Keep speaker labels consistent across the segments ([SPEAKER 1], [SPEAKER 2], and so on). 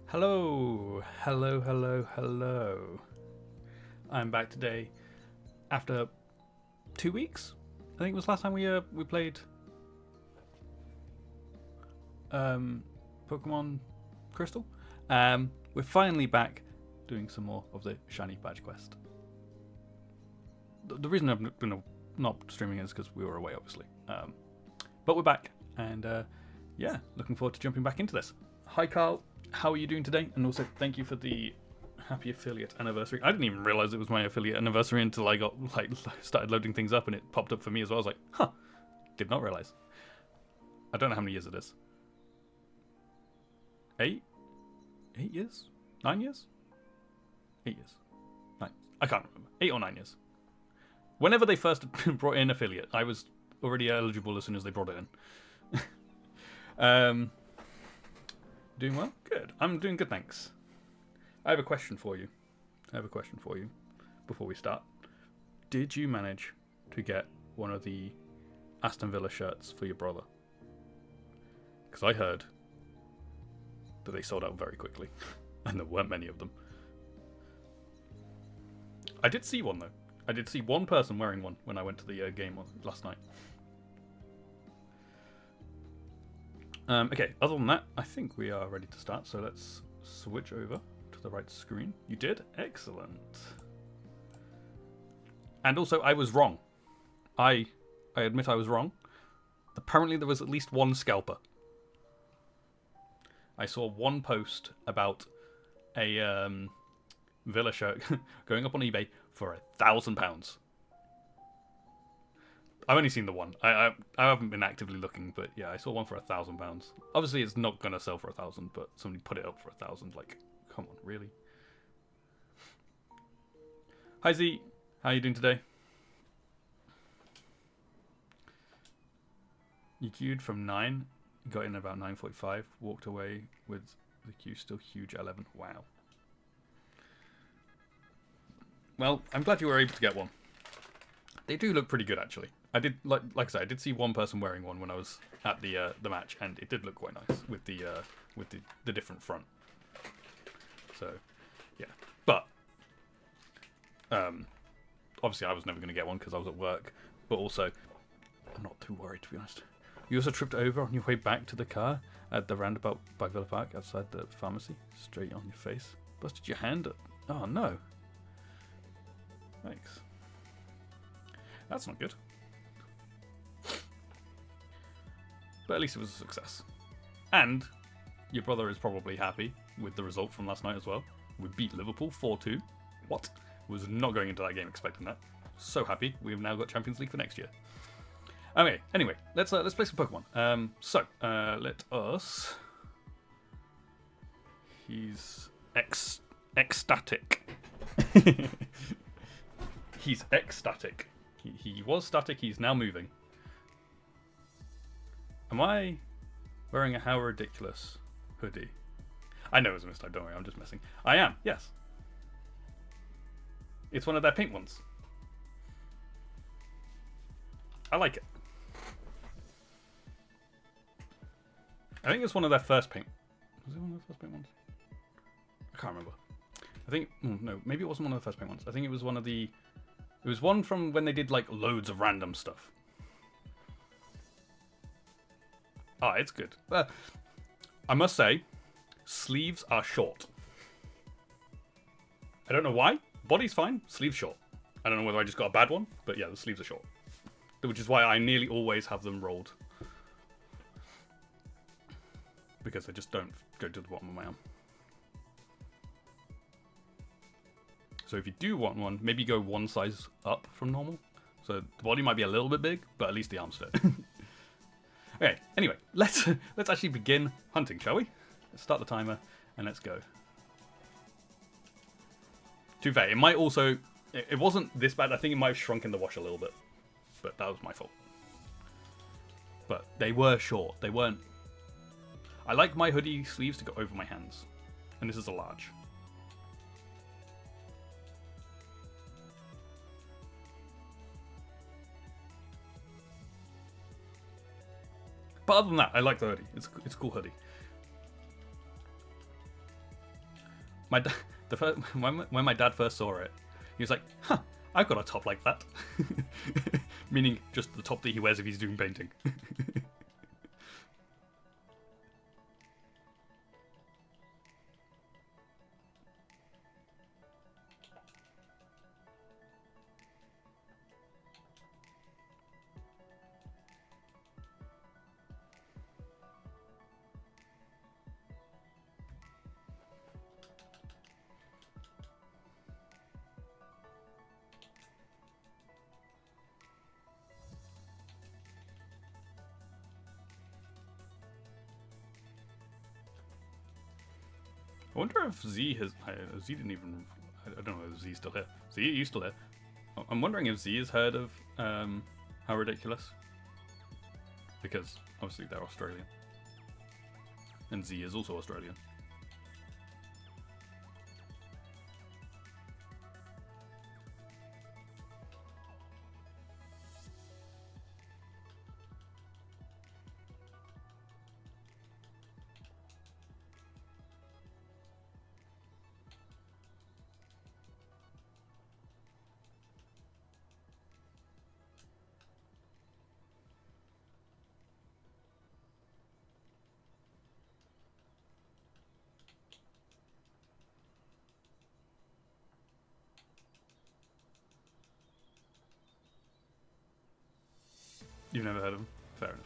[SPEAKER 1] Hello, hello, hello, hello. I'm back today after 2 weeks. I think it was last time we played Pokemon Crystal. We're finally back doing some more of the Shiny Badge Quest. The reason I'm not streaming is because we were away, obviously. But we're back, and yeah, looking forward to jumping back into this. Hi, Carl. How are you doing today? And also, thank you for the happy affiliate anniversary. I didn't even realize it was my affiliate anniversary until I got started loading things up, and it popped up for me as well. I was like, huh, did not realize. I don't know how many years it is. 8 years? 9 years? 8 years. 9. I can't remember. 8 or 9 years. Whenever they first brought in affiliate, I was already eligible as soon as they brought it in. Doing well? Good. I'm doing good, thanks. I have a question for you. Before we start. Did you manage to get one of the Aston Villa shirts for your brother? Because I heard that they sold out very quickly, and there weren't many of them. I did see one, though. I did see one person wearing one when I went to the game last night. Okay, other than that, I think we are ready to start, so let's switch over to the right screen. You did? Excellent. And also, I was wrong. I admit I was wrong. Apparently there was at least one scalper. I saw one post about a Villa shirt going up on eBay for £1,000. I've only seen the one. I haven't been actively looking, but yeah, I saw one for £1,000. Obviously, it's not gonna sell for 1,000, but somebody put it up for 1,000. Like, come on, really? Hi Z, how are you doing today? You queued from 9, got in about 9:45, walked away with the queue still huge at 11. Wow. Well, I'm glad you were able to get one. They do look pretty good, actually. I did like I said, I did see one person wearing one when I was at the match, and it did look quite nice with the different front. So, yeah, but obviously I was never going to get one because I was at work. But also, I'm not too worried, to be honest. You also tripped over on your way back to the car at the roundabout by Villa Park outside the pharmacy, straight on your face. Busted your hand. Oh no. Thanks. That's not good. But at least it was a success. And your brother is probably happy with the result from last night as well. We beat Liverpool 4-2. What? Was not going into that game expecting that. So happy. We've now got Champions League for next year. Okay, anyway, let's play some Pokemon. Let us... He's ecstatic. He's ecstatic. He was static, he's now moving. Am I wearing a How Ridiculous hoodie? I know it was a mistake, don't worry, I'm just messing. I am, yes. It's one of their pink ones. I like it. I think it's one of their first pink. Was it one of the first pink ones? I can't remember. I think, no, maybe it wasn't one of the first pink ones. I think it was one of the... It was one from when they did like loads of random stuff. Ah, it's good. I must say, sleeves are short. I don't know why. Body's fine, sleeves short. I don't know whether I just got a bad one, but yeah, the sleeves are short. Which is why I nearly always have them rolled. Because they just don't go to the bottom of my arm. So if you do want one, maybe go one size up from normal. So the body might be a little bit big, but at least the arms fit. Okay, anyway, let's actually begin hunting, shall we? Let's start the timer and let's go. To be fair, it might also... It wasn't this bad. I think it might have shrunk in the wash a little bit. But that was my fault. But they were short. They weren't... I like my hoodie sleeves to go over my hands. And this is a large. But other than that, I like the hoodie. It's a cool hoodie. My the first, when my dad first saw it, he was like, "Huh, I've got a top like that," meaning just the top that he wears if he's doing painting. I wonder if Z has. Z didn't even. I don't know if Z's still here. Z, are you still here? I'm wondering if Z has heard of How Ridiculous. Because obviously they're Australian. And Z is also Australian. You've never heard of him? Fair enough.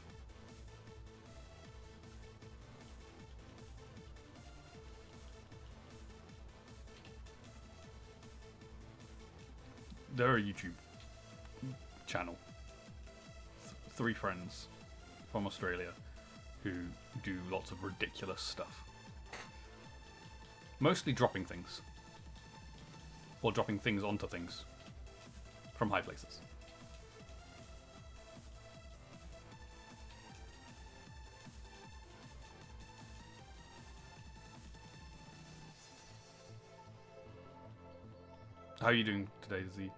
[SPEAKER 1] They're a YouTube channel. Three friends from Australia who do lots of ridiculous stuff. Mostly dropping things. Or dropping things onto things. From high places. How are you doing today, Z?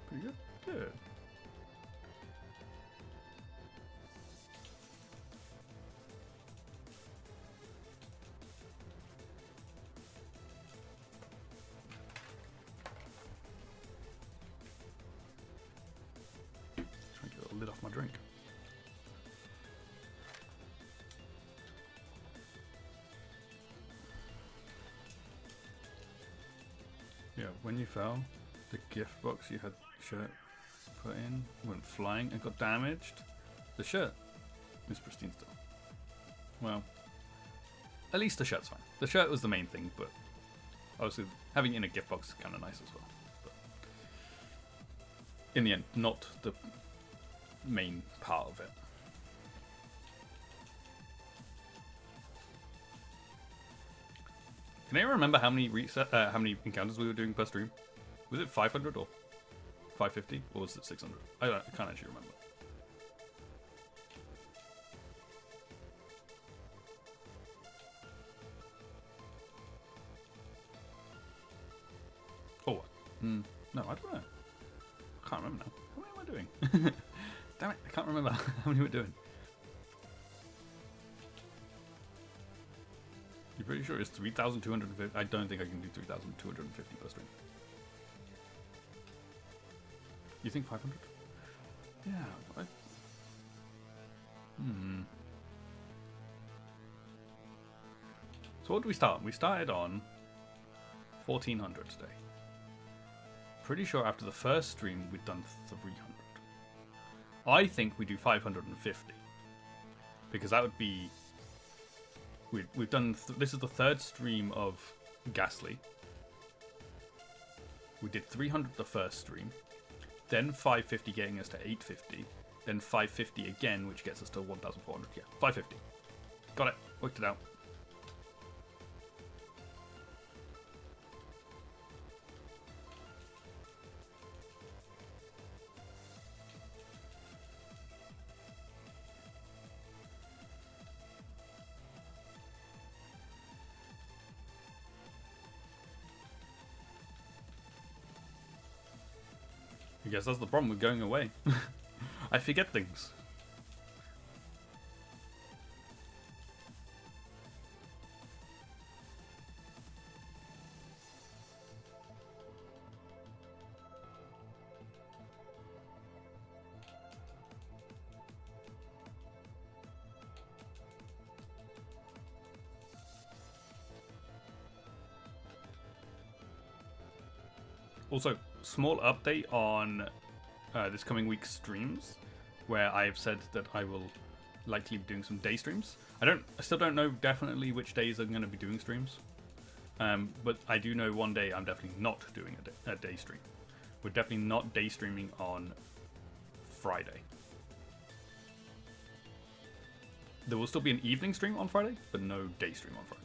[SPEAKER 1] Pretty good? Good. Trying to get a lid off my drink. Yeah, when you fell, the gift box you had shirt put in went flying and got damaged. The shirt is pristine still. Well, at least the shirt's fine. The shirt was the main thing, but obviously having it in a gift box is kind of nice as well. But in the end, not the main part of it. Can anyone remember how many how many encounters we were doing per stream? Was it 500 or 550, or was it 600? I can't actually remember. Oh, what? No, I don't know. I can't remember now. How many am I doing? Damn it, I can't remember how many we're doing. You're pretty sure it's 3,250? I don't think I can do 3,250 per stream. You think 500? Yeah. So what did we start? We started on 1,400 today. Pretty sure after the first stream we'd done 300. I think we do 550 because that would be. We've done. This is the third stream of Ghastly. We did 300 the first stream, then 550 getting us to 850, then 550 again, which gets us to 1,400. Yeah, 550. Got it. Worked it out. I guess that's the problem with going away. I forget things. Also, small update on this coming week's streams, where I have said that I will likely be doing some day streams. I still don't know definitely which days I'm going to be doing streams, but I do know one day I'm definitely not doing a day stream. We're definitely not day streaming on Friday. There will still be an evening stream on Friday, but no day stream on Friday.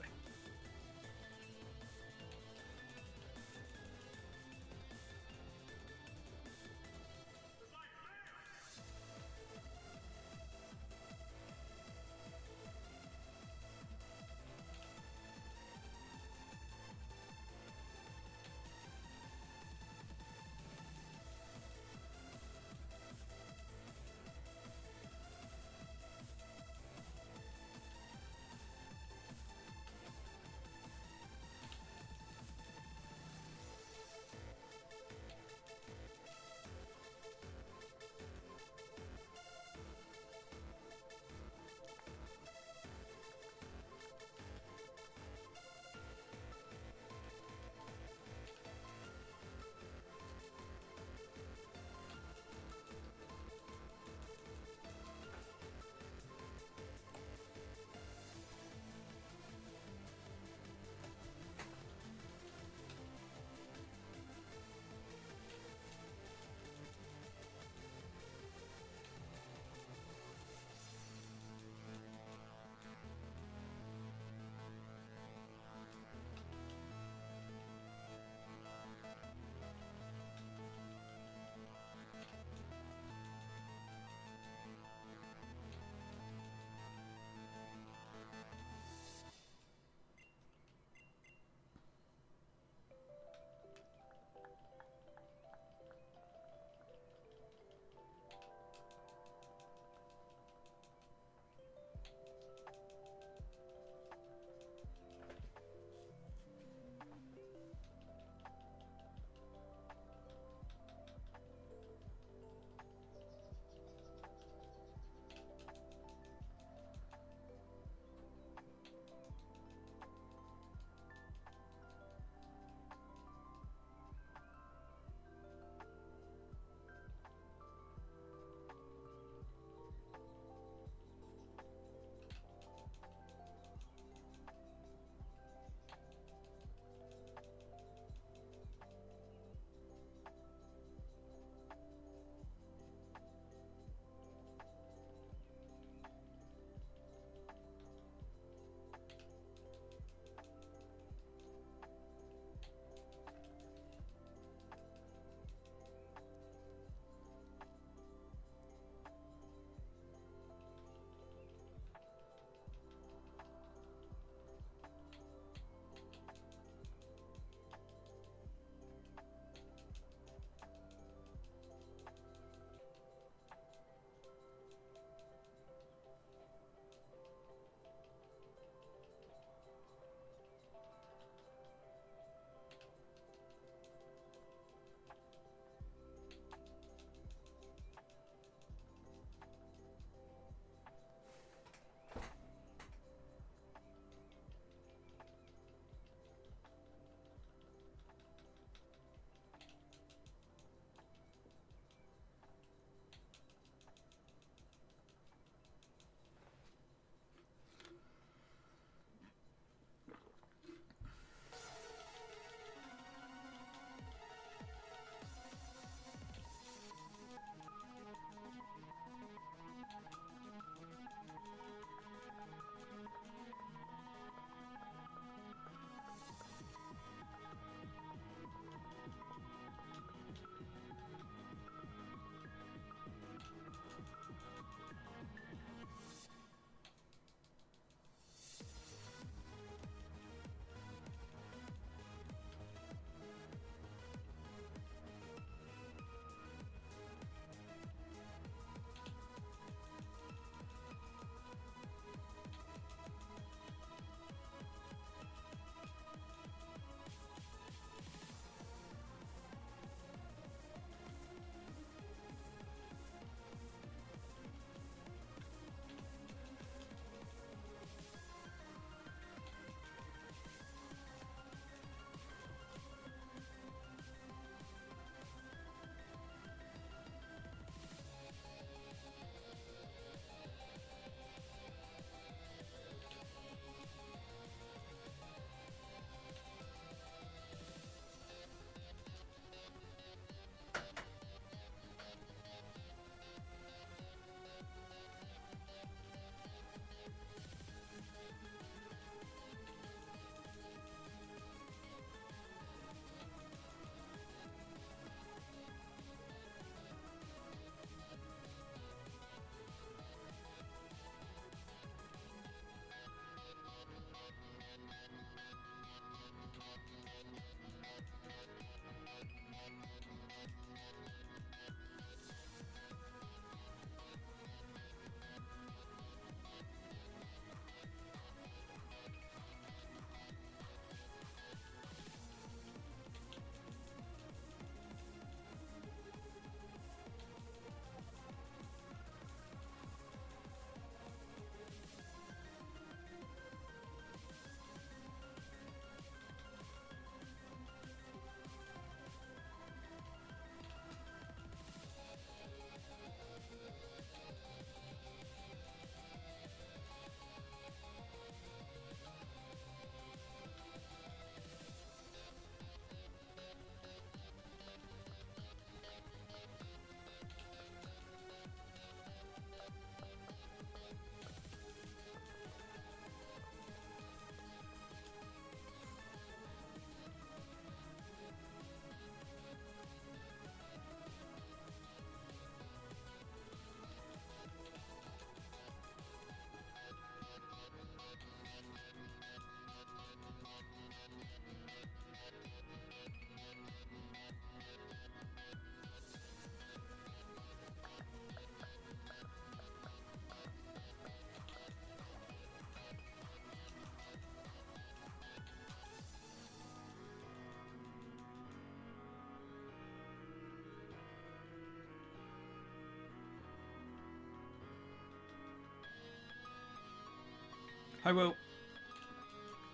[SPEAKER 1] Hi, Will.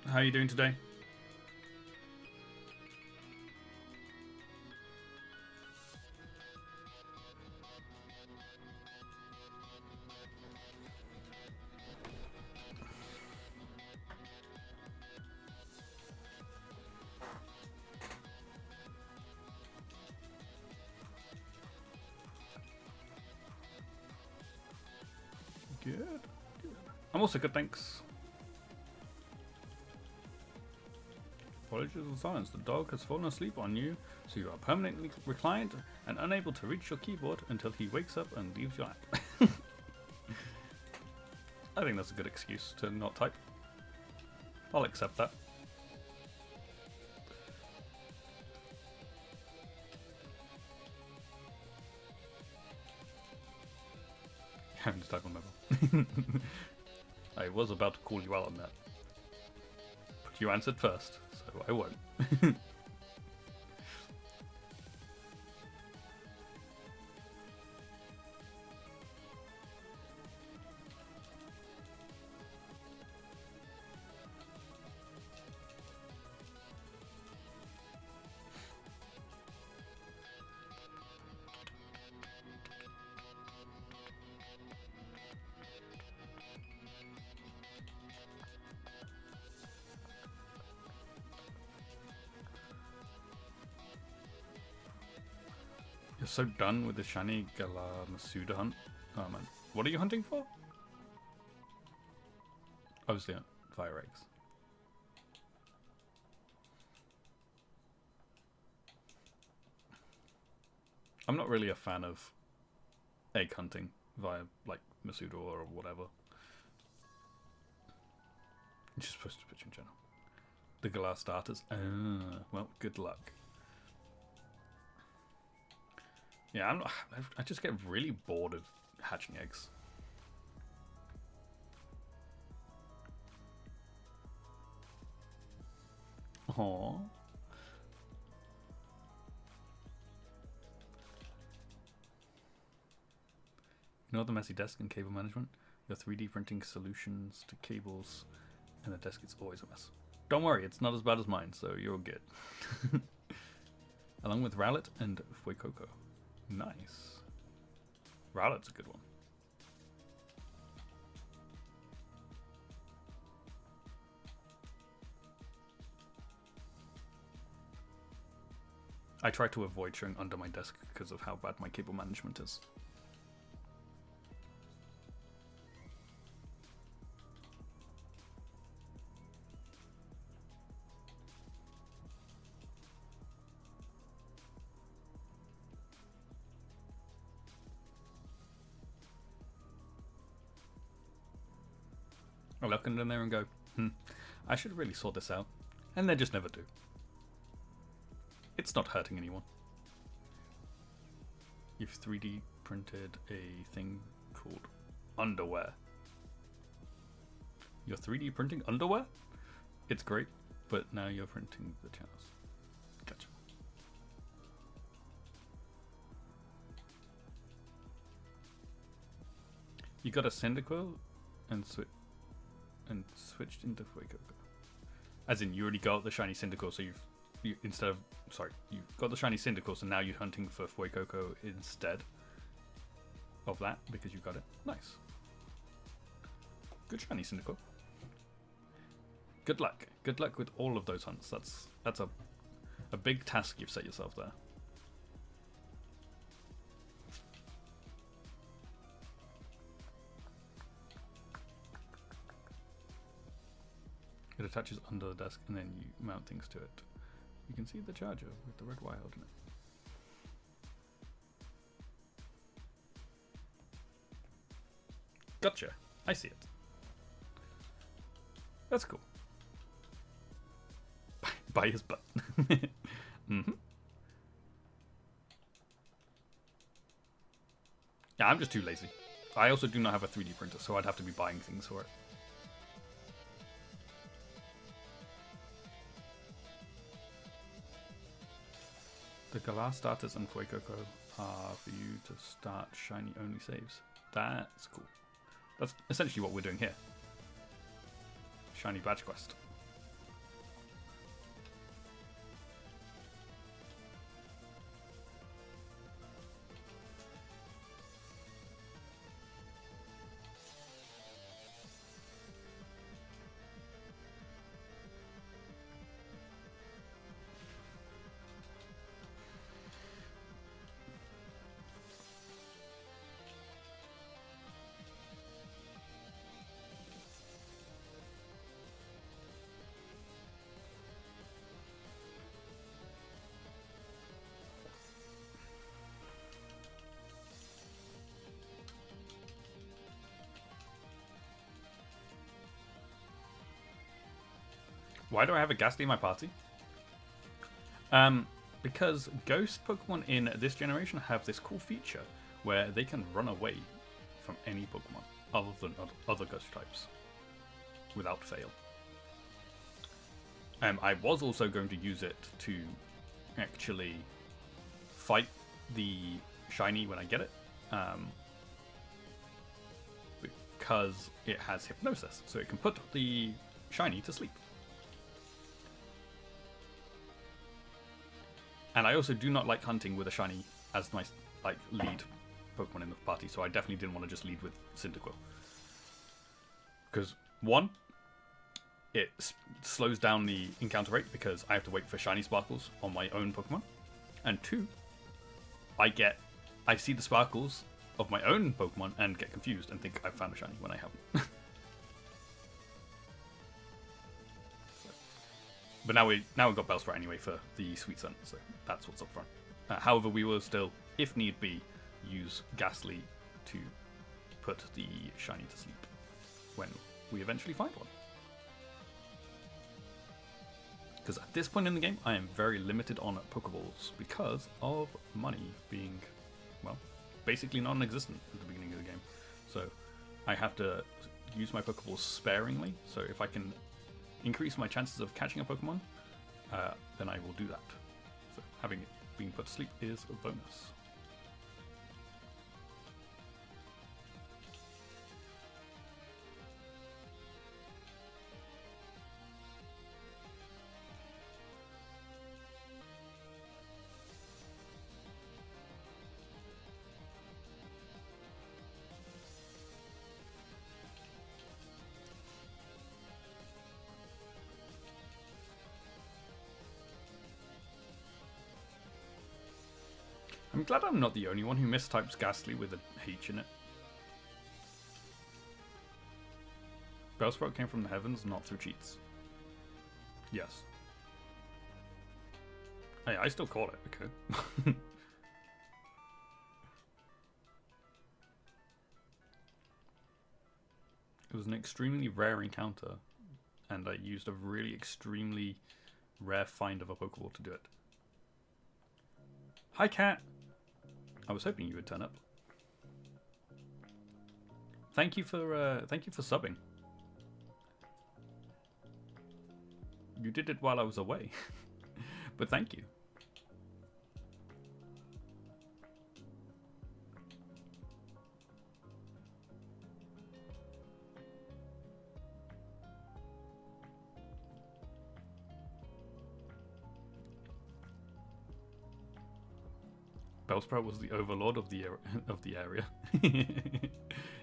[SPEAKER 1] How are you doing today? Good. I'm also good, thanks. Apologies of silence. The dog has fallen asleep on you, so you are permanently reclined and unable to reach your keyboard until he wakes up and leaves your lap. I think that's a good excuse to not type. I'll accept that. Having to type on mobile. I was about to call you out on that. But you answered first, so I won't. You're so done with the shiny Galamasuda hunt. Oh man. What are you hunting for? Obviously fire eggs. I'm not really a fan of egg hunting via like Masuda or whatever. You're just supposed to pitch in general. The Galar starters. Well, good luck. Yeah, I just get really bored of hatching eggs. Aww. Ignore the messy desk and cable management. Your 3D printing solutions to cables and the desk is always a mess. Don't worry, it's not as bad as mine, so you're good. Along with Rowlet and Fuecoco. Nice. Rowlet's a good one. I try to avoid showing under my desk because of how bad my cable management is. I look in there and go, I should really sort this out. And they just never do. It's not hurting anyone. You've 3D printed a thing called underwear. You're 3D printing underwear? It's great, but now you're printing the channels. Gotcha. You got a Cyndaquil and switched into Fuecoco. As in, you already got the shiny Cyndaquil, so you got the shiny Cyndaquil, so now you're hunting for Fuecoco instead of that because you got it. Nice. Good shiny Cyndaquil. Good luck. Good luck with all of those hunts. That's a big task you've set yourself there. It attaches under the desk and then you mount things to it. You can see the charger with the red wire holding it. Gotcha. I see it. That's cool. By his butt. Mm-hmm. Yeah, I'm just too lazy. I also do not have a 3D printer, so I'd have to be buying things for it. The Galar starters and Fuecoco are for you to start shiny only saves. That's cool. That's essentially what we're doing here. shiny badge quest. Why do I have a Ghastly in my party? Because ghost Pokemon in this generation have this cool feature where they can run away from any Pokemon other than other ghost types without fail. I was also going to use it to actually fight the shiny when I get it, because it has hypnosis, so it can put the shiny to sleep. And I also do not like hunting with a shiny as my lead Pokemon in the party, so I definitely didn't want to just lead with Cyndaquil. Because, one, it slows down the encounter rate because I have to wait for shiny sparkles on my own Pokemon. And two, I see the sparkles of my own Pokemon and get confused and think I've found a shiny when I haven't. But now we've got Bellsprout anyway for the Sweet Sun, so that's what's up front. However, we will still, if need be, use Ghastly to put the shiny to sleep when we eventually find one. Because at this point in the game, I am very limited on Pokeballs because of money being, well, basically non-existent at the beginning of the game. So I have to use my Pokeballs sparingly, so if I can increase my chances of catching a Pokemon, then I will do that. So having it being put to sleep is a bonus. I'm glad I'm not the only one who mistypes Ghastly with a H in it. Bellsprout came from the heavens, not through cheats. Yes. Hey, I still caught it, okay. It was an extremely rare encounter, and I used a really extremely rare find of a Pokeball to do it. Hi, Cat! I was hoping you would turn up. Thank you for subbing. You did it while I was away, but thank you. Bellsprout was the overlord of the area.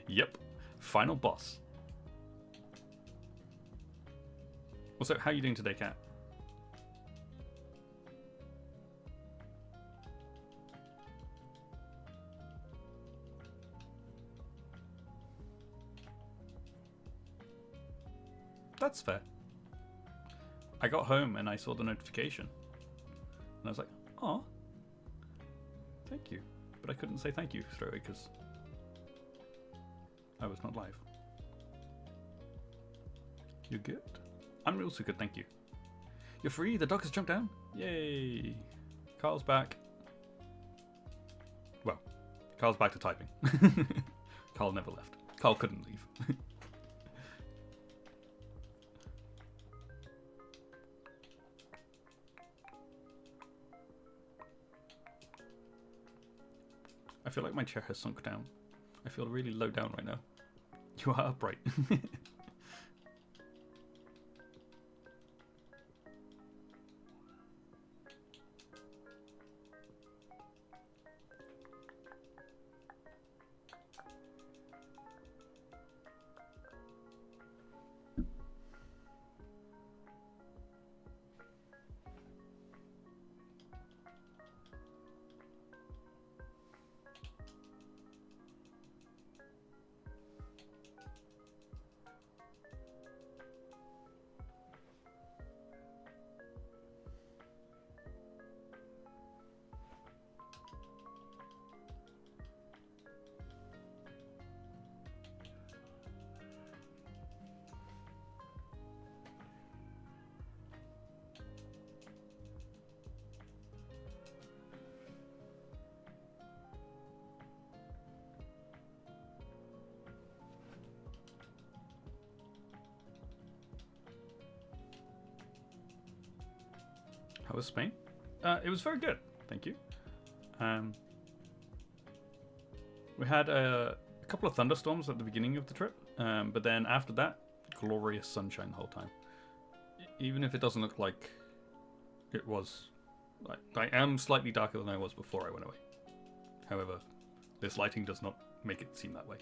[SPEAKER 1] Yep. Final boss. Also, how are you doing today, Kat? That's fair. I got home and I saw the notification. And I was like, oh. Thank you. But I couldn't say thank you straight away because I was not live. You're good? I'm also good, thank you. You're free? The dog has jumped down? Yay! Carl's back. Well, Carl's back to typing. Carl never left. Carl couldn't leave. I feel like my chair has sunk down. I feel really low down right now. You are upright. How was Spain? It was very good, thank you. We had a couple of thunderstorms at the beginning of the trip, but then after that, glorious sunshine the whole time. Even if it doesn't look like it was, like, I am slightly darker than I was before I went away. However, this lighting does not make it seem that way.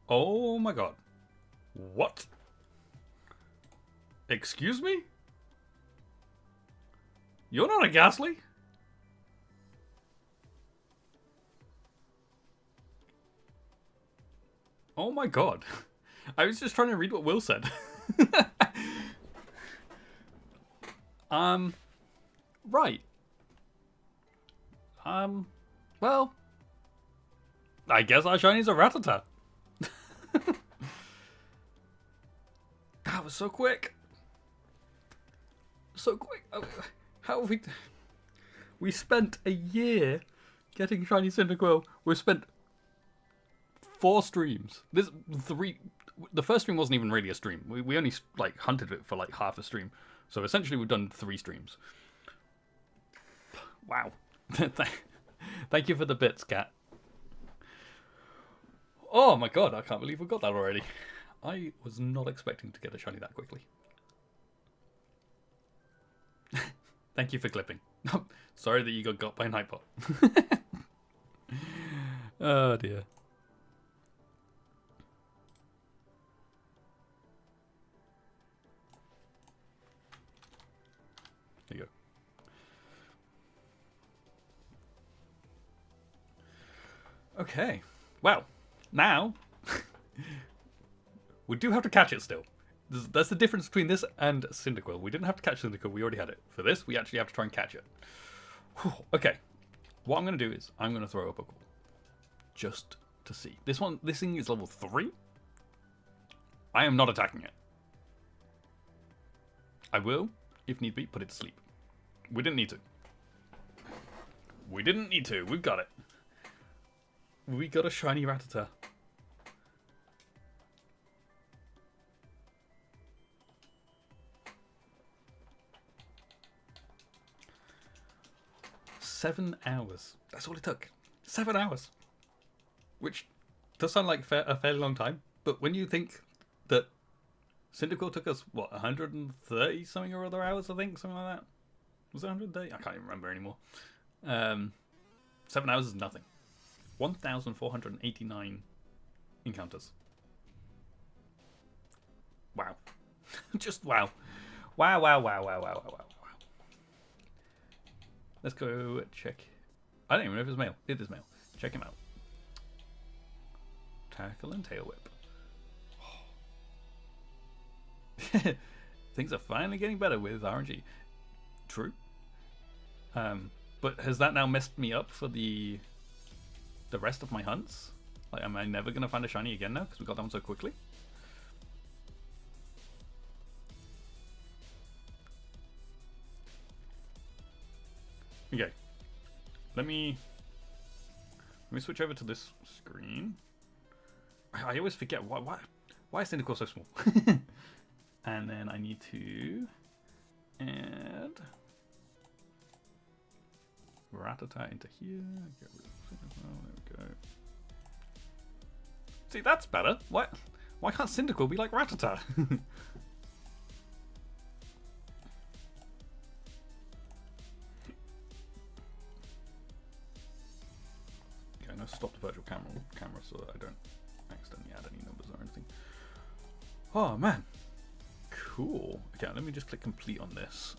[SPEAKER 1] Oh my god. What? Excuse me? You're not a Ghastly? Oh my god. I was just trying to read what Will said. Right. Well, I guess our shinies are Rattata. That was so quick. So quick. How have we... We spent a year getting shiny Cyndaquil. We've spent 4 streams. The first stream wasn't even really a stream. We only like hunted it for like half a stream. So essentially we've done 3 streams. Wow. Thank you for the bits, Cat. Oh my god, I can't believe we got that already. I was not expecting to get a shiny that quickly. Thank you for clipping. Sorry that you got by Nightbot. Oh dear. There you go. Okay. Well, now we do have to catch it still. That's the difference between this and Cyndaquil. We didn't have to catch Cyndaquil, we already had it. For this, we actually have to try and catch it. Whew. Okay. What I'm going to do is, I'm going to throw a Pokeball. Just to see. This thing is level 3. I am not attacking it. I will, if need be, put it to sleep. We didn't need to. We didn't need to. We've got it. We got a shiny Rattata. $7 hours. That's all it took. 7 hours. Which does sound like a fairly long time, but when you think that Cyndaquil took us, what, 130 something or other hours, I think? Something like that? Was it 130? I can't even remember anymore. 7 hours is nothing. 1,489 encounters. Wow. Just wow. Wow, wow, wow, wow, wow, wow, wow, wow. Let's go check. I don't even know if it's male. It is male. Check him out. Tackle and Tail Whip. Things are finally getting better with RNG. True. But has that now messed me up for the rest of my hunts? Like, am I never going to find a shiny again now because we got that one so quickly? Okay. Let me switch over to this screen. I always forget why is Cyndaquil so small? And then I need to add Rattata into here. Get rid of, there we go. See, that's better. Why Why can't Cyndaquil be like Rattata? Okay, I'm going to stop the virtual camera so that I don't accidentally add any numbers or anything. Oh, man. Cool. Okay, let me just click complete on this.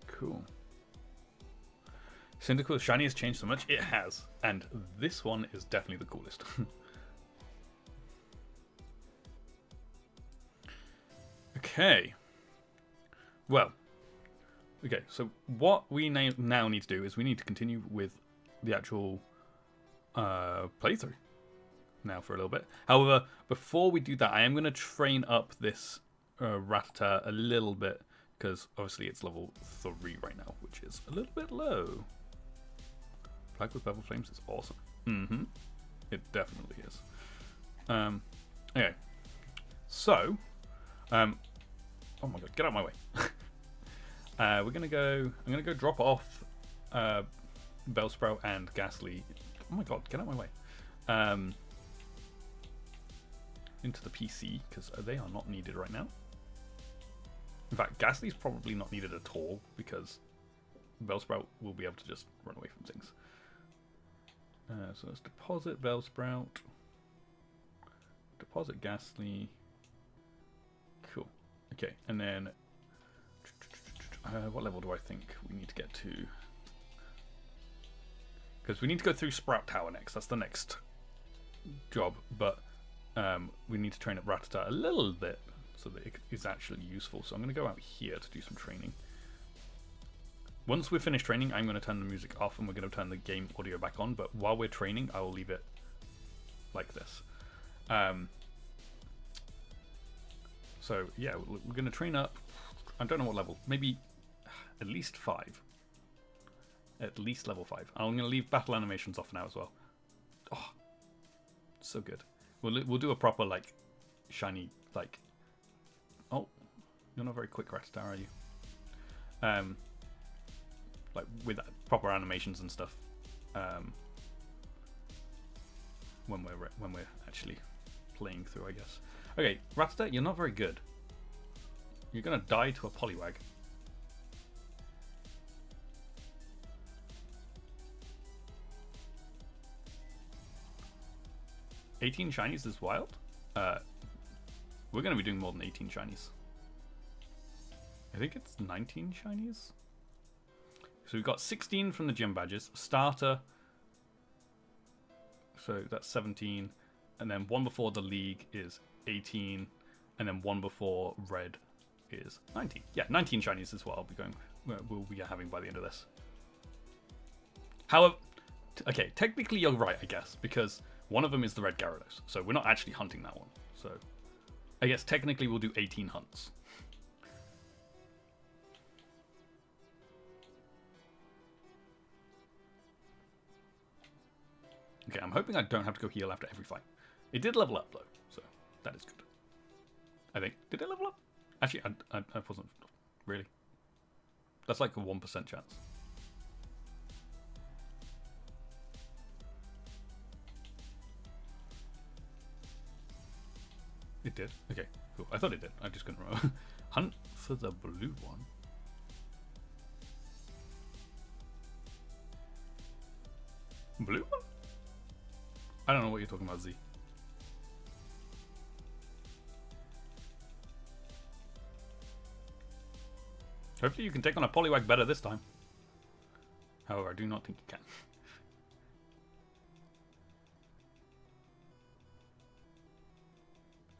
[SPEAKER 1] Cool. Cyndaquil's shiny has changed so much. It has. And this one is definitely the coolest. Okay. Well. Okay, so what we now need to do is we need to continue with the actual playthrough now for a little bit. However, before we do that, I am going to train up this Rattata a little bit, because obviously it's level 3 right now, which is a little bit low. Flag with Purple Flames is awesome. Mm-hmm. It definitely is. Okay. So, oh my god, get out of my way. We're gonna go. I'm gonna go drop off Bellsprout and Ghastly. Oh my god, get out of my way. Into the PC, because they are not needed right now. In fact, Ghastly's probably not needed at all, because Bellsprout will be able to just run away from things. So let's deposit Bellsprout. Deposit Ghastly. Cool. Okay, and then what level do I think we need to get to? Because we need to go through Sprout Tower next. That's the next job, but we need to train up Rattata a little bit so that it is actually useful. So I'm going to go out here to do some training. Once we're finished training, I'm going to turn the music off and we're going to turn the game audio back on. But while we're training, I will leave it like this. So yeah, we're going to train up. I don't know what level. Maybe at least 5. At least level 5. I'm going to leave battle animations off now as well. Oh, so good. We'll do a proper like shiny like. Oh, you're not very quick, Rattata, are you? Like with proper animations and stuff. When we're actually playing through, I guess. Okay, Rattata, you're not very good. You're gonna die to a Poliwag. $18 shinies is wild. We're gonna be doing more than 18 shinies. I think it's 19 shinies. So we've got 16 from the gym badges. Starter. So that's 17. And then one before the league is 18. And then one before red is 19. Yeah, 19 shinies is what we'll be having by the end of this. However, okay, technically you're right, I guess, because one of them is the red Gyarados. So we're not actually hunting that one. So I guess technically we'll do 18 hunts. Okay, I'm hoping I don't have to go heal after every fight. It did level up though, so that is good. I think. Did it level up? Actually, I wasn't really. That's like a 1% chance. It did? Okay, cool. I thought it did. I just couldn't remember. Hunt for the blue one. Blue one? I don't know what you're talking about, Z. Hopefully you can take on a Poliwag better this time. However, I do not think you can.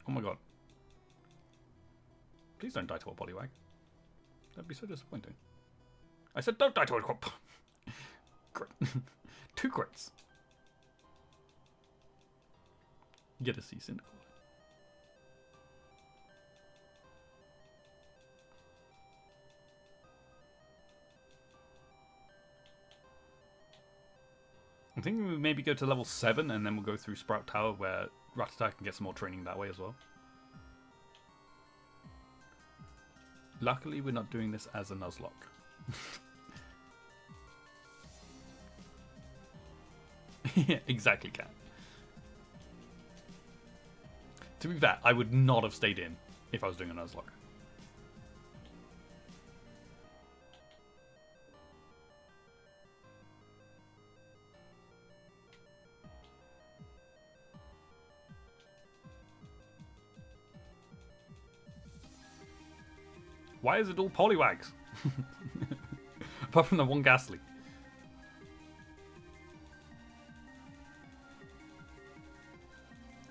[SPEAKER 1] Oh my god. Please don't die to a Poliwag. That'd be so disappointing. I said don't die to a crit. 2 crits. Get a C Cyndaquil. I'm thinking we maybe go to level 7 and then we'll go through Sprout Tower where Rattata can get some more training that way as well. Luckily, we're not doing this as a Nuzlocke. Yeah, exactly, Cat. To be fair, I would not have stayed in if I was doing a Nuzlocke. Why is it all Poliwags? Apart from the one Ghastly.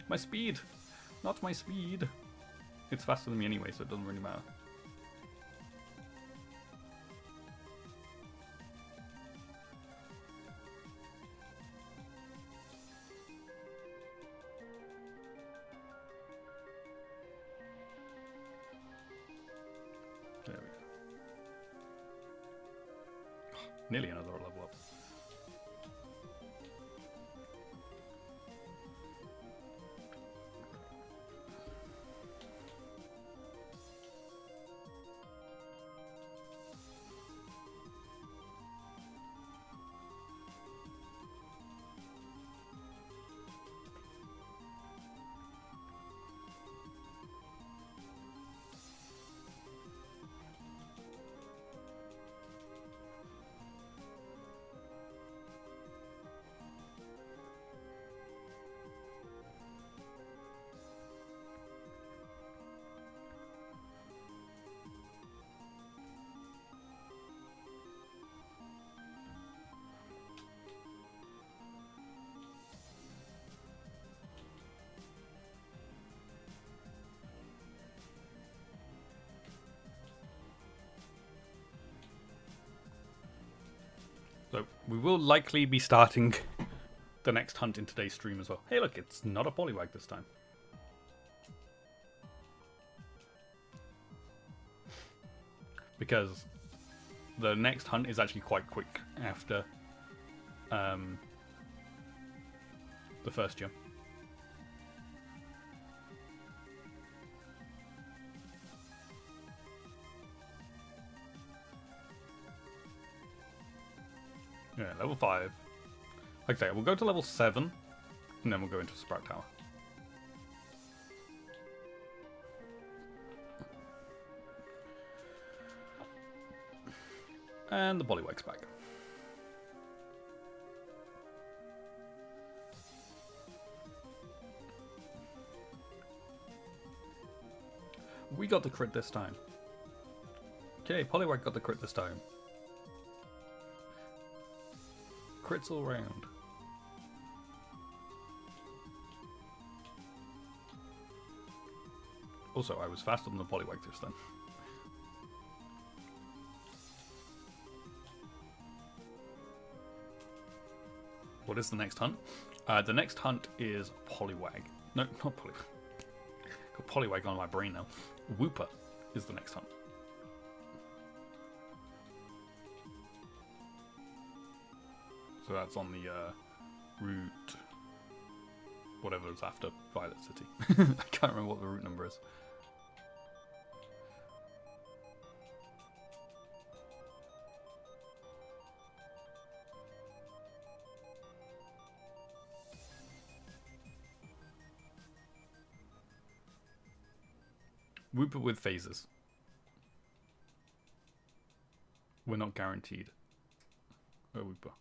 [SPEAKER 1] My speed! Not my speed! It's faster than me anyway, so it doesn't really matter. There we go. Nearly another level up. So we will likely be starting the next hunt in today's stream as well. Hey look, it's not a Poliwag this time. Because the next hunt is actually quite quick after the first gym. Yeah, level 5. Like I say, we'll go to level 7, and then we'll go into Sprout Tower. And the Poliwag's back. We got the crit this time. Okay, Poliwag got the crit this time. Crits all round. Also, I was faster than the Poliwag this time. What is the next hunt? The next hunt is Poliwag. No, not Poliwag. Got Poliwag on my brain now. Wooper is the next hunt. So that's on the route, whatever's after Violet City. I can't remember what the route number is. Wooper with phases. We're not guaranteed a Wooper.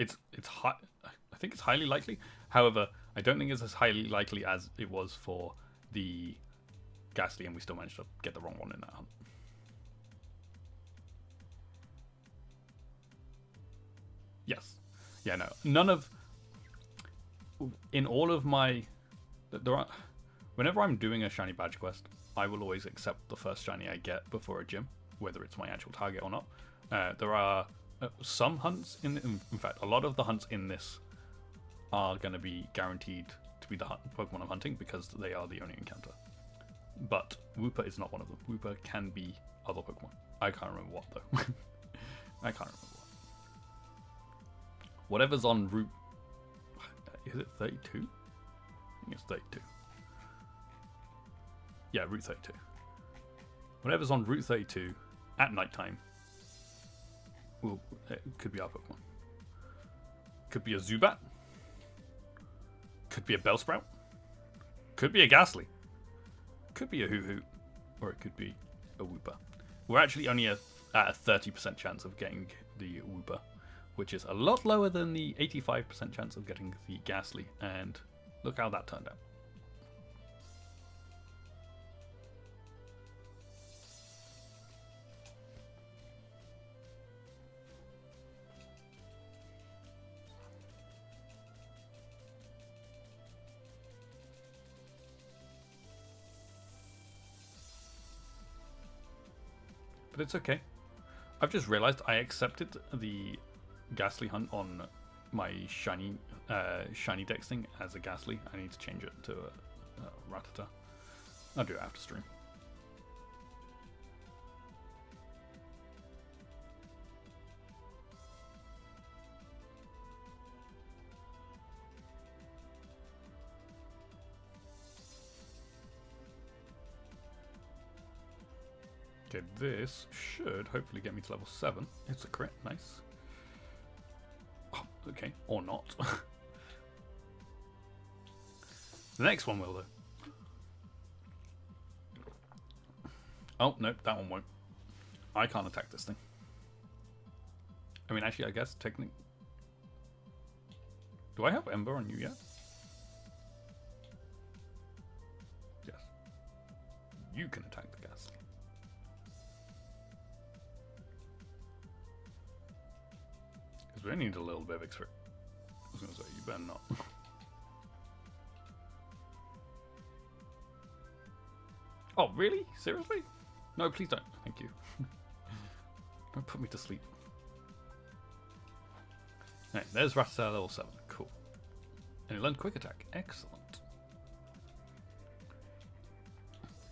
[SPEAKER 1] It's high. I think it's highly likely. However, I don't think it's as highly likely as it was for the Ghastly, and we still managed to get the wrong one in that hunt. Yes. Yeah. No. None of. In all of my, there are. Whenever I'm doing a shiny badge quest, I will always accept the first shiny I get before a gym, whether it's my actual target or not. There are some hunts in fact, a lot of the hunts in this are going to be guaranteed to be the Pokemon I'm hunting because they are the only encounter. But Wooper is not one of them. Wooper can be other Pokemon. I can't remember what though. I can't remember what. Whatever's on Route Is it 32? I think it's 32. Yeah, Route 32. Whatever's on Route 32 at nighttime, well, it could be our Pokemon. Could be a Zubat. Could be a Bellsprout. Could be a Ghastly. Could be a Hoot, or it could be a Wooper. We're actually only at a 30% chance of getting the Wooper, which is a lot lower than the 85% chance of getting the Ghastly, and look how that turned out. But it's okay. I've just realized I accepted the Ghastly hunt on my shiny Dex thing as a Ghastly. I need to change it to a Rattata. I'll do it after stream. Okay, this should hopefully get me to level 7. It's a crit, nice. Oh, okay, or not. The next one will, though. Oh, no, that one won't. I can't attack this thing. I mean, actually, I guess technically... Do I have Ember on you yet? Yes. You can attack the Ghastly. Because we need a little bit of experience. I was going to say, you better not. Oh, really? Seriously? No, please don't. Thank you. Don't put me to sleep. Right, there's Rattata level 7. Cool. And it learned Quick Attack. Excellent.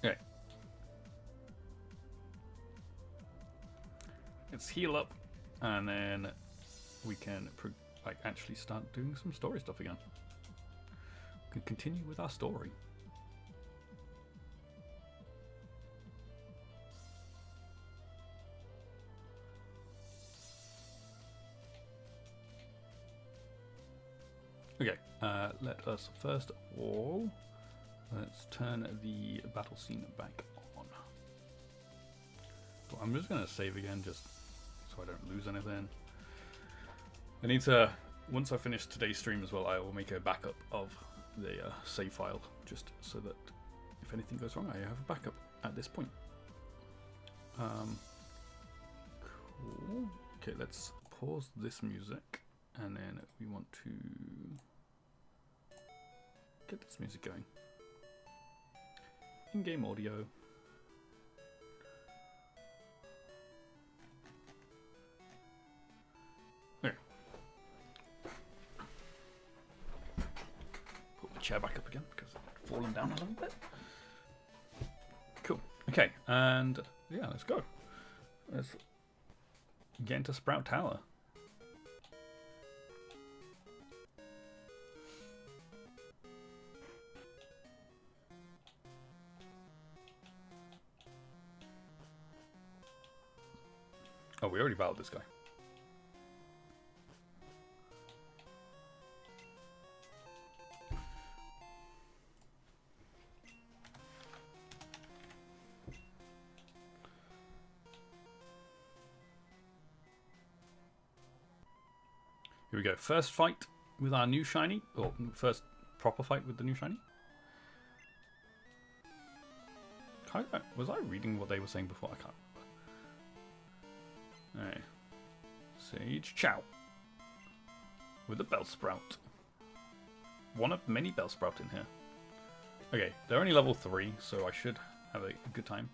[SPEAKER 1] Okay. Let's heal up, and then we can actually start doing some story stuff again. We can continue with our story. Okay, let us first of all, let's turn the battle scene back on. So I'm just going to save again just so I don't lose anything. I need to, once I finish today's stream as well, I will make a backup of the save file just so that if anything goes wrong, I have a backup at this point. Cool. Okay, let's pause this music and then we want to get this music going. In-game audio. Okay. Put my chair back up again because it's fallen down a little bit. Cool. Okay, and yeah, let's go. Let's get into Sprout Tower. Oh, we already battled this guy. Here we go. First fight with our new shiny. Or first proper fight with the new shiny. Was I reading what they were saying before? I can't remember. Alright. Sage Chow. With a Bellsprout. One of many Bellsprout in here. Okay, they're only level 3, so I should have a good time.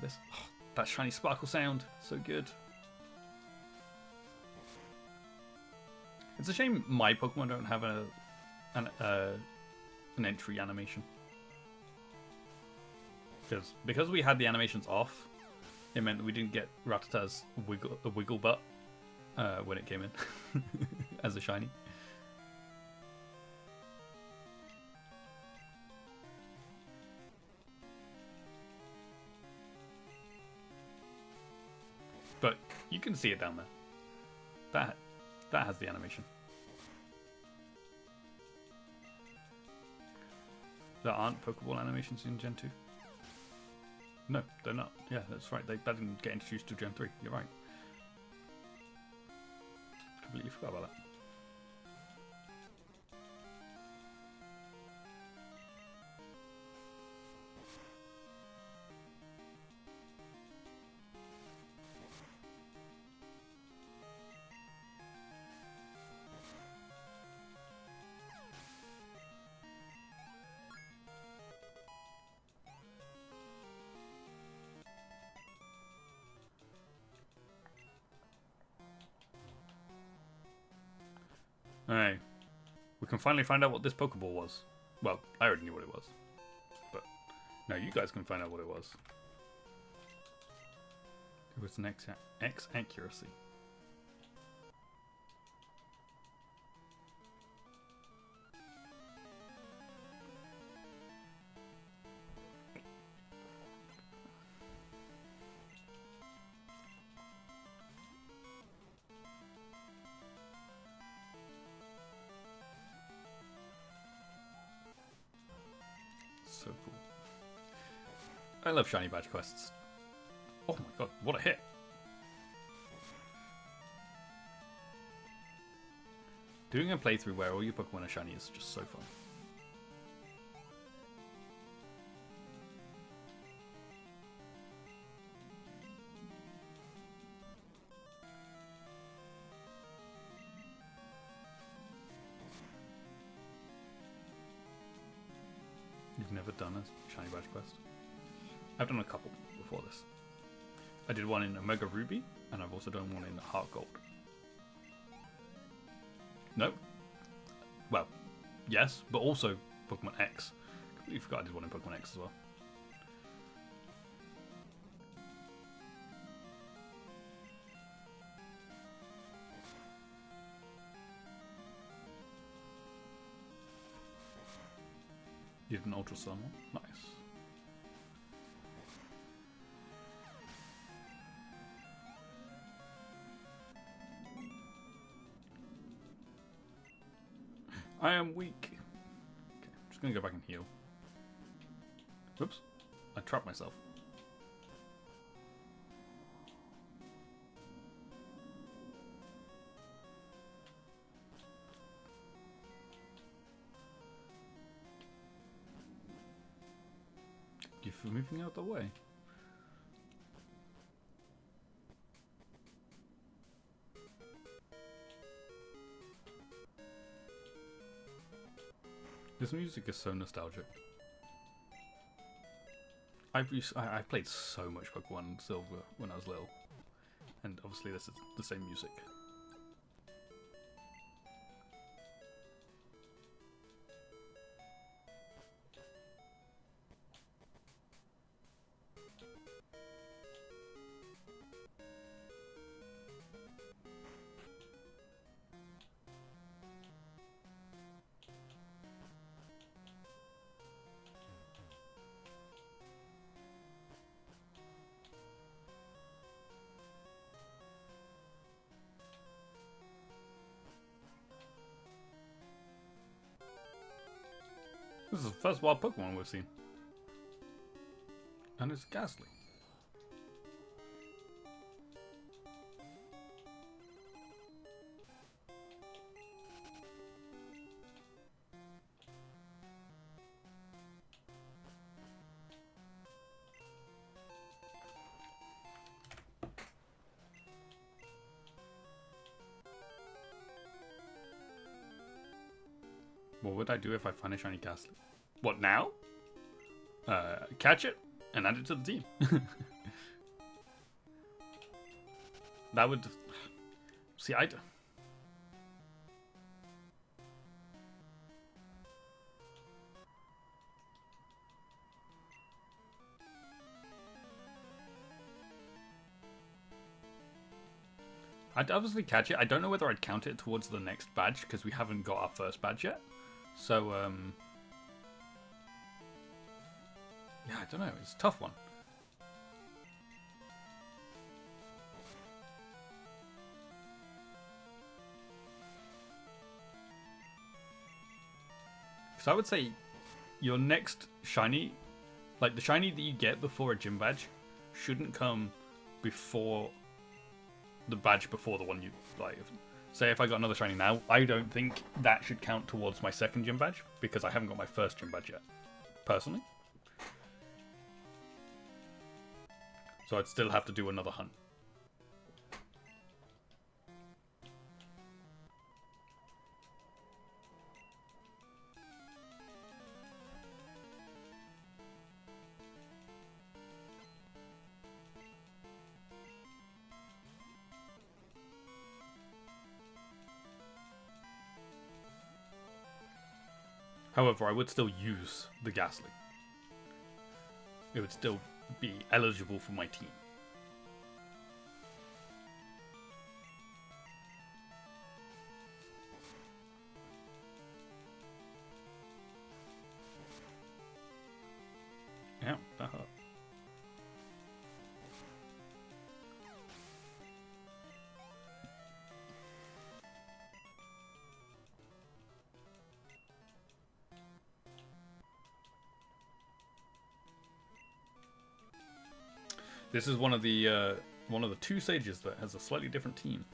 [SPEAKER 1] This, oh, that shiny sparkle sound. So good. It's a shame my Pokemon don't have an entry animation. Because we had the animations off, it meant that we didn't get Rattata's wiggle butt when it came in as a shiny. You can see it down there. That has the animation. There aren't Pokeball animations in Gen 2? No, they're not. Yeah, that's right. That didn't get introduced to Gen 3. You're right. Completely forgot about that. Alright. We can finally find out what this Pokeball was. Well, I already knew what it was. But now you guys can find out what it was. It was an X accuracy. So cool. I love shiny badge quests. Oh my god, what a hit! Doing a playthrough where all your Pokemon are shiny is just so fun. You've never done a shiny badge quest? I've done a couple before this. I did one in Omega Ruby, and I've also done one in Heart Gold. No? Well, yes, but also Pokemon X. Completely forgot I did one in Pokemon X as well. You did an Ultra Sun one? Nice. I am weak. Okay, I'm just gonna go back and heal. Whoops. I trapped myself. Thank you for moving out the way. This music is so nostalgic. I played so much Pokemon Silver when I was little, and obviously this is the same music. This is the first wild Pokemon we've seen. And it's Ghastly. What would I do if I find a shiny Ghastly? What, now? Catch it and add it to the team. That would... See, I'd obviously catch it. I don't know whether I'd count it towards the next badge because we haven't got our first badge yet. So, yeah, I don't know. It's a tough one. Because I would say your next shiny, like the shiny that you get before a gym badge, shouldn't come before the badge before the one you like. Say if I got another shiny now, I don't think that should count towards my second gym badge because I haven't got my first gym badge yet, personally. So I'd still have to do another hunt. However, I would still use the Ghastly. It would still be eligible for my team. Yeah, that hurt. This is one of the two sages that has a slightly different team.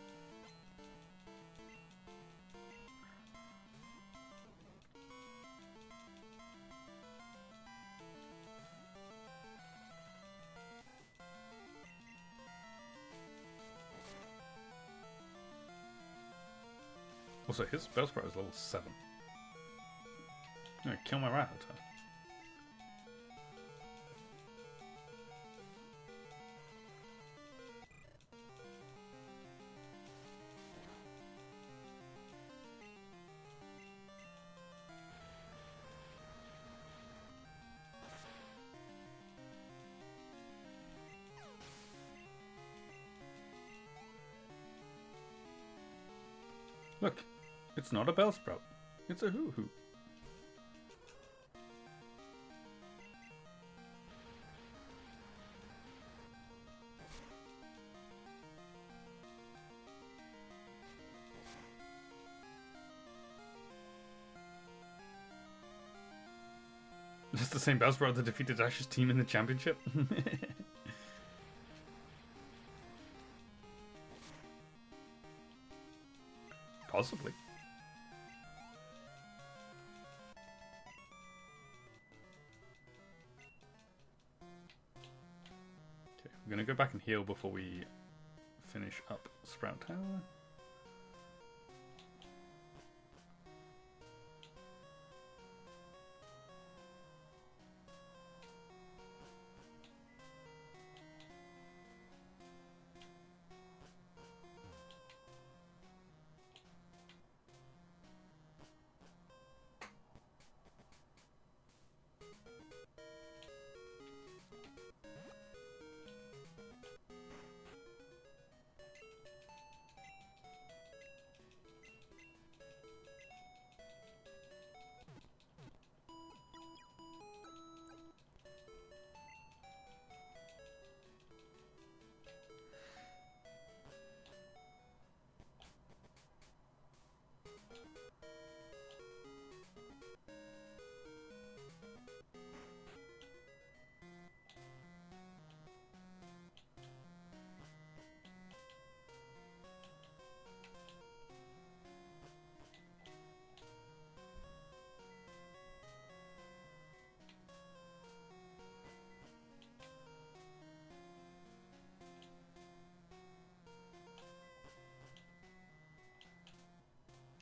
[SPEAKER 1] Also, his Bellsprout is level 7. I'm gonna kill my Rattata. Look, it's not a Bellsprout. It's a Hoo-Hoo. It's the same Bellsprout that defeated Ash's team in the championship. Possibly. Okay, I'm gonna go back and heal before we finish up Sprout Tower.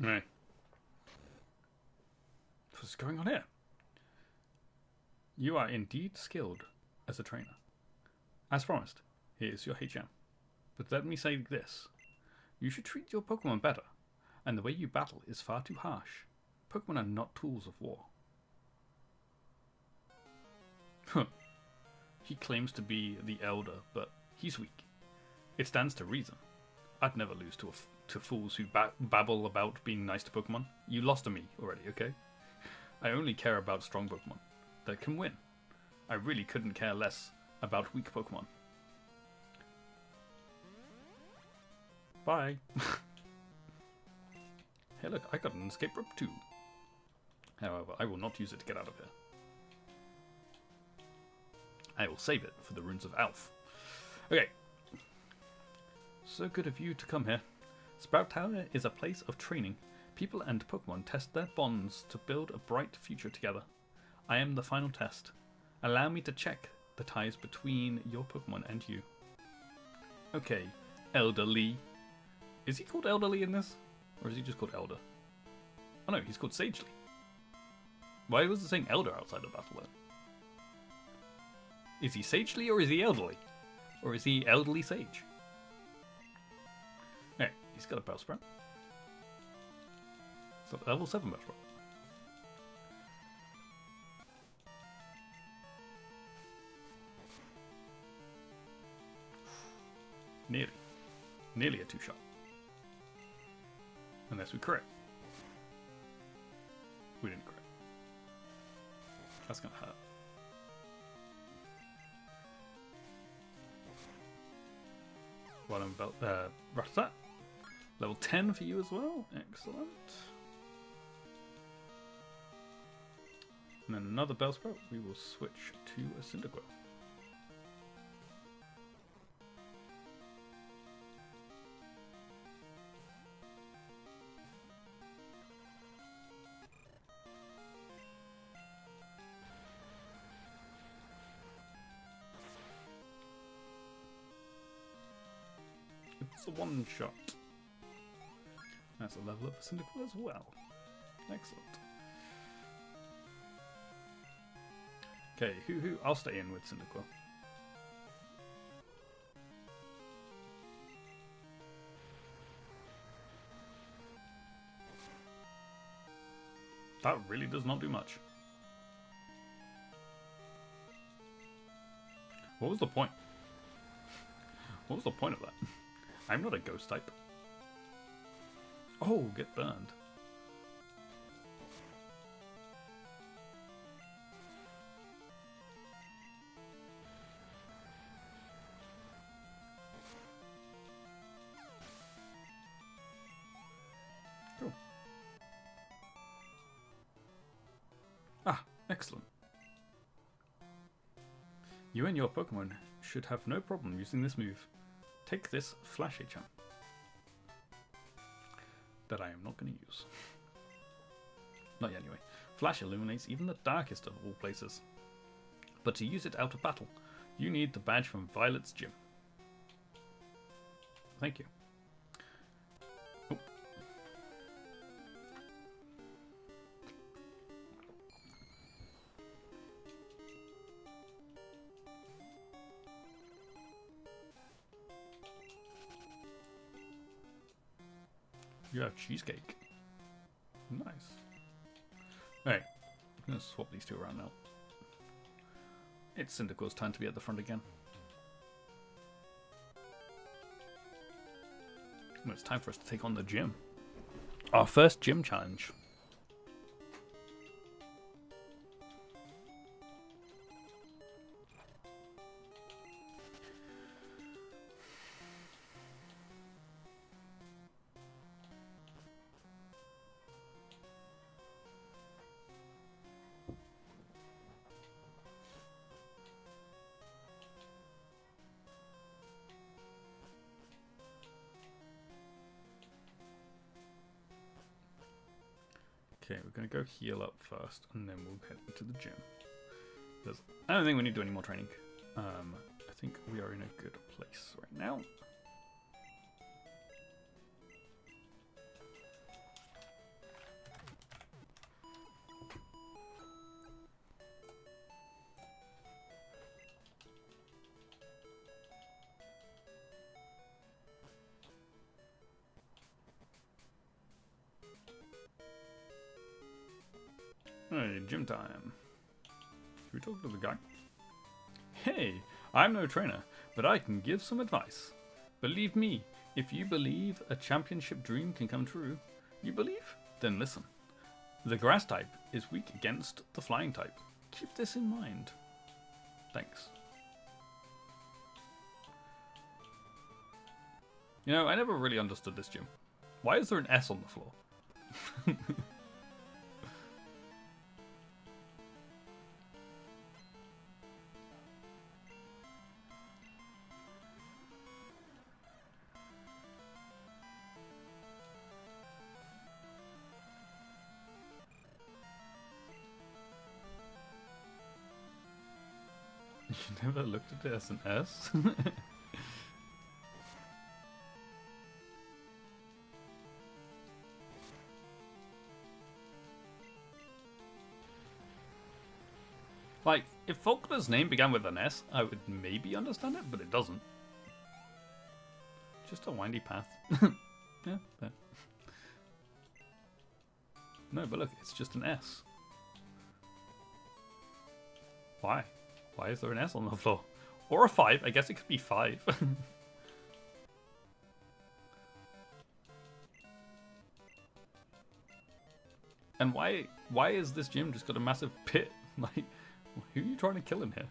[SPEAKER 1] Right. What's going on here? You are indeed skilled as a trainer. As promised, here's your HM. But let me say this. You should treat your Pokemon better, and the way you battle is far too harsh. Pokemon are not tools of war. Huh. He claims to be the Elder, but he's weak. It stands to reason. I'd never lose to fools who babble about being nice to Pokemon. You lost to me already, okay? I only care about strong Pokemon that can win. I really couldn't care less about weak Pokemon. Bye. Hey look, I got an escape rope too. However, I will not use it to get out of here. I will save it for the Runes of Alph. Okay. So good of you to come here. Sprout Tower is a place of training. People and Pokemon test their bonds to build a bright future together. I am the final test. Allow me to check the ties between your Pokemon and you. Okay, Elder Lee. Is he called Elder Lee in this? Or is he just called Elder? Oh no, he's called Sagely. Why was it saying Elder outside the battle then? Is he Sagely or is he Elderly? Or is he Elderly Sage? Okay, he's got a Bellsprout. So level 7 Bellsprout. Nearly. Nearly a 2-shot. Unless we crit. We didn't crit. That's gonna hurt. Well done, Rattata. Level 10 for you as well. Excellent. And then another Bellsprout. We will switch to a Cyndaquil. It's a 1-shot. That's a level up for Cyndaquil as well. Excellent. Okay, who? I'll stay in with Cyndaquil. That really does not do much. What was the point? What was the point of that? I'm not a ghost type. Oh, get burned. Cool. Ah, excellent. You and your Pokemon should have no problem using this move. Take this Flash HM. That I am not going to use. Not yet anyway. Flash illuminates even the darkest of all places. But to use it out of battle, you need the badge from Violet's gym. Thank you. Oh. You have cheesecake. Nice. Alright, I'm going to swap these two around now. It's Cyndaquil's time to be at the front again. Well, it's time for us to take on the gym. Our first gym challenge. Okay, we're going to go heal up first, and then we'll head to the gym. Because I don't think we need to do any more training. I think we are in a good place right now. Hey, gym time. Should we talk to the guy? Hey, I'm no trainer, but I can give some advice. Believe me, if you believe a championship dream can come true, you believe? Then listen. The grass type is weak against the flying type. Keep this in mind. Thanks. You know, I never really understood this gym. Why is there an S on the floor? You never looked at it as an S? Like, if Faulkner's name began with an S, I would maybe understand it, but it doesn't. Just a windy path. Yeah, but... No, but look, it's just an S. Why? Why is there an S on the floor? Or a 5. I guess it could be 5. And why is this gym just got a massive pit? Like, who are you trying to kill in here?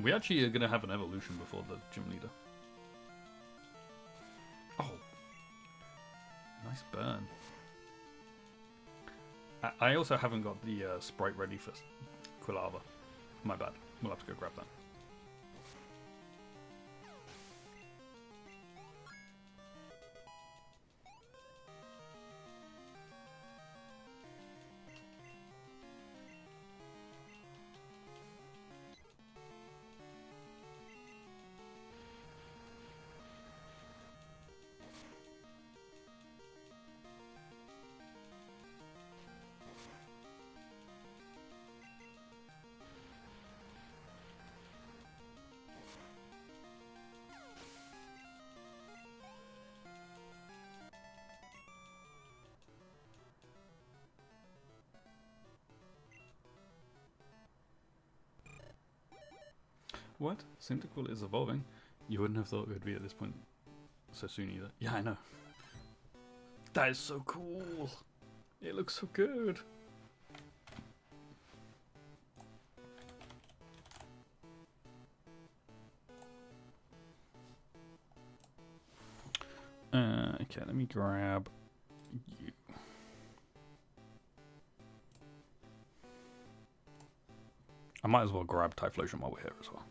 [SPEAKER 1] We actually are going to have an evolution before the gym leader. Oh. Nice burn. I also haven't got the sprite ready for Quilava. My bad. We'll have to go grab that. What? Cyndaquil is evolving? You wouldn't have thought it would be at this point so soon either. Yeah, I know. That is so cool. It looks so good. Okay, let me grab you. I might as well grab Typhlosion while we're here as well.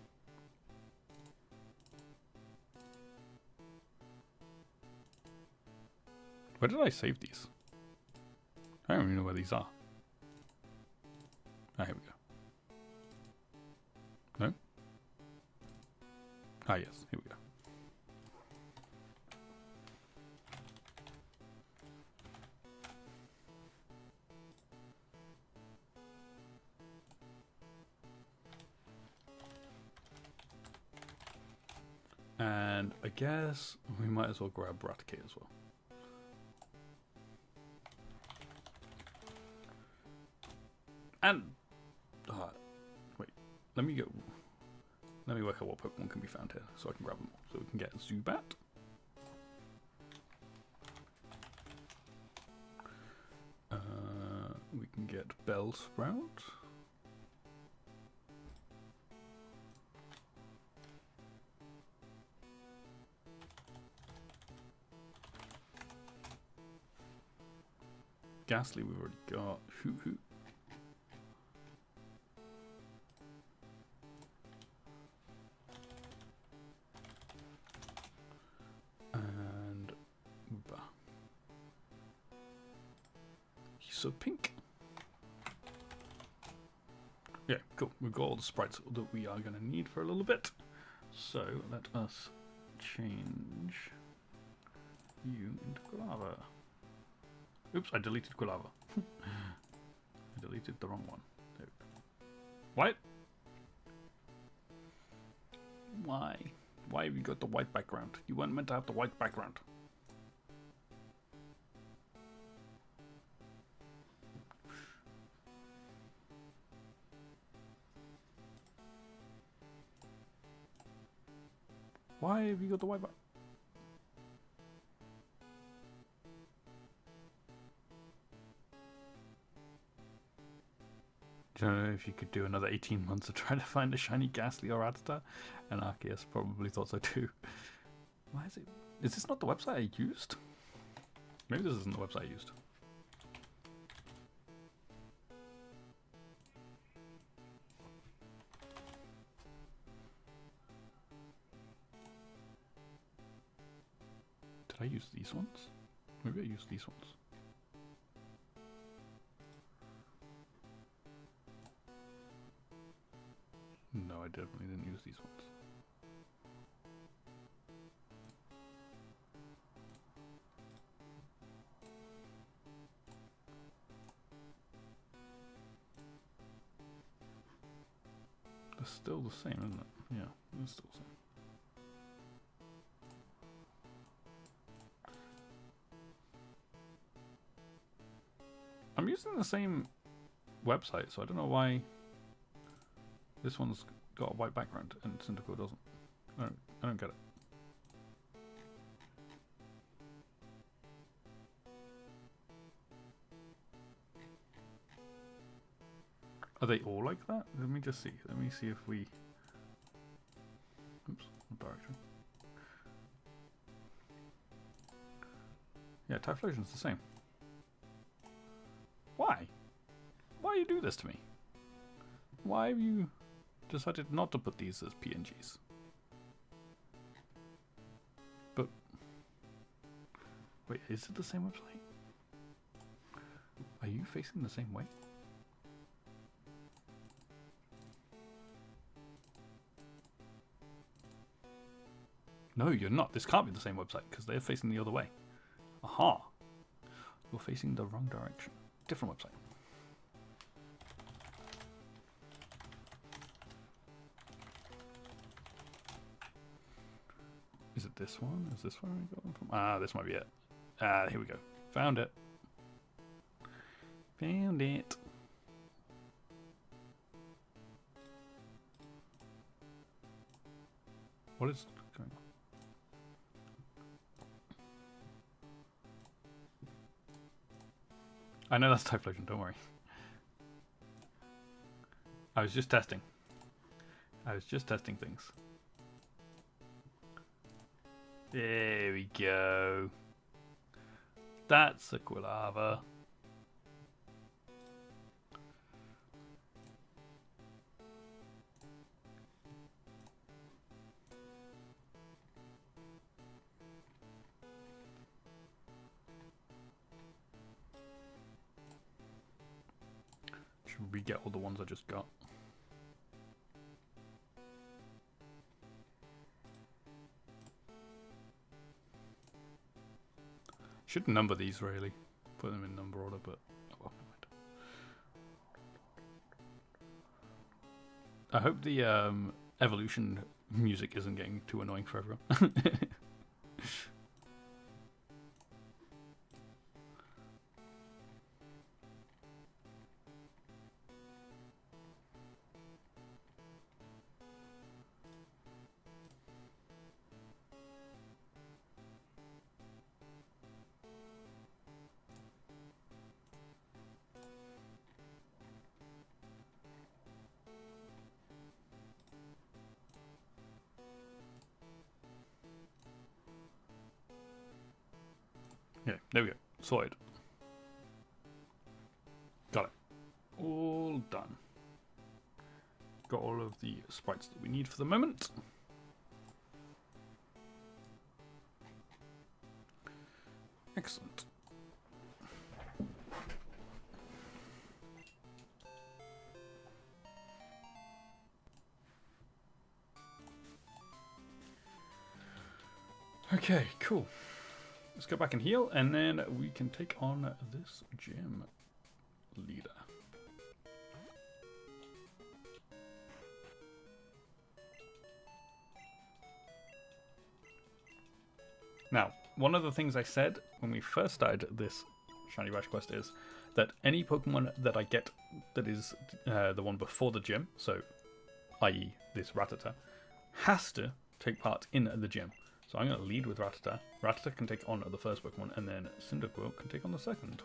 [SPEAKER 1] Where did I save these? I don't even know where these are. Ah, here we go. No? Ah, yes, here we go. And I guess we might as well grab Raticate as well. And wait, let me work out what Pokemon can be found here so I can grab them all. So we can get Zubat. We can get Bellsprout. Ghastly we've already got. Hoo-hoo. And Uba. He's so pink. Yeah, cool. We've got all the sprites that we are going to need for a little bit. So let us change you into Quilava. Oops, I deleted Quilava. I deleted the wrong one. There we go. What? Why? Why have you got the white background? You weren't meant to have the white background. Why have you got the white background? Do you know if you could do another 18 months of trying to find a shiny Ghastly or Rattata? And Arceus probably thought so too. Why is it? Is this not the website I used? Maybe this isn't the website I used. use these ones. No, I definitely didn't use these ones. It's still the same, isn't it? Yeah, it's still the same. I'm using the same website, so I don't know why this one's got a white background and Cyndaquil doesn't. I don't get it. Are they all like that? Let me just see. Let me see if we... Oops, direction. Yeah, Typhlosion's the same. Why? Why you do this to me? Why have you decided not to put these as PNGs? But... Wait, is it the same website? Are you facing the same way? No, you're not. This can't be the same website because they're facing the other way. Aha. You're facing the wrong direction. Different website. Is it this one? Is this where I got them from? Ah, this might be it. Ah, here we go. Found it. Found it. What is going on? I know that's Typhlosion, don't worry. I was just testing. I was just testing things. There we go. That's a Quilava. Should re-get all the ones I just got. Should number these really. Put them in number order, but oh well, never mind. I hope the evolution music isn't getting too annoying for everyone. Yeah, there we go. Sorted. Got it. All done. Got all of the sprites that we need for the moment. Excellent. Okay, cool. Let's go back and heal, and then we can take on this gym leader. Now, one of the things I said when we first started this Shiny Bash quest is that any Pokemon that I get that is the one before the gym, so i.e. this Rattata, has to take part in the gym. So I'm going to lead with Rattata. Rattata can take on the first Pokemon, and then Cyndaquil can take on the second.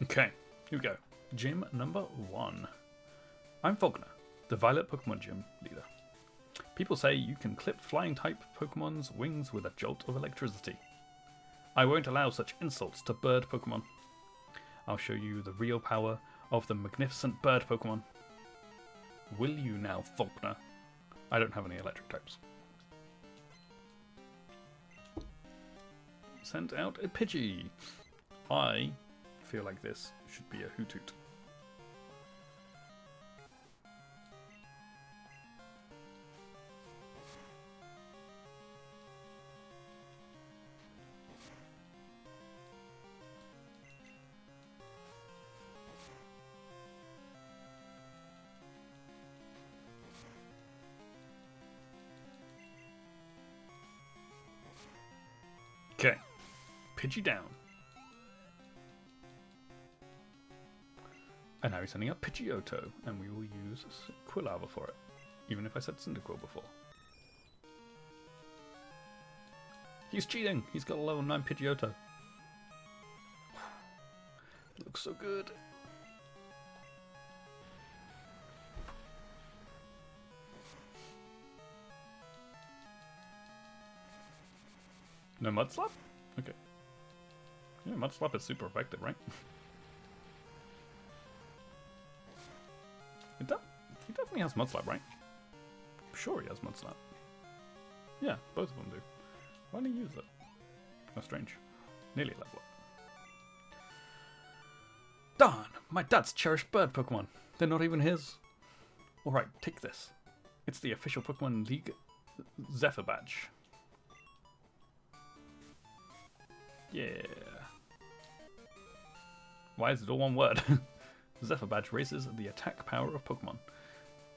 [SPEAKER 1] Okay, here we go. Gym number 1. I'm Falconer, the Violet Pokemon Gym leader. People say you can clip flying type Pokemon's wings with a jolt of electricity. I won't allow such insults to bird Pokemon. I'll show you the real power of the magnificent bird Pokemon. Will you now, Faulkner? I don't have any electric types. Send out a Pidgey. I feel like this should be a Hoothoot. Okay, Pidgey down. And now he's sending out Pidgeotto, and we will use Quilava for it, even if I said Cyndaquil before. He's cheating! He's got a level 9 Pidgeotto. Looks so good. No Mud Slap? Okay. Yeah, Mud Slap is super effective, right? He definitely has Mud Slap, right? I'm sure he has Mud Slap. Yeah, both of them do. Why didn't he use it? How strange. Nearly a level up. Darn! My dad's cherished bird Pokemon. They're not even his. Alright, take this. It's the official Pokemon League Zephyr badge. Yeah. Why is it all one word? Zephyr badge raises the attack power of Pokemon.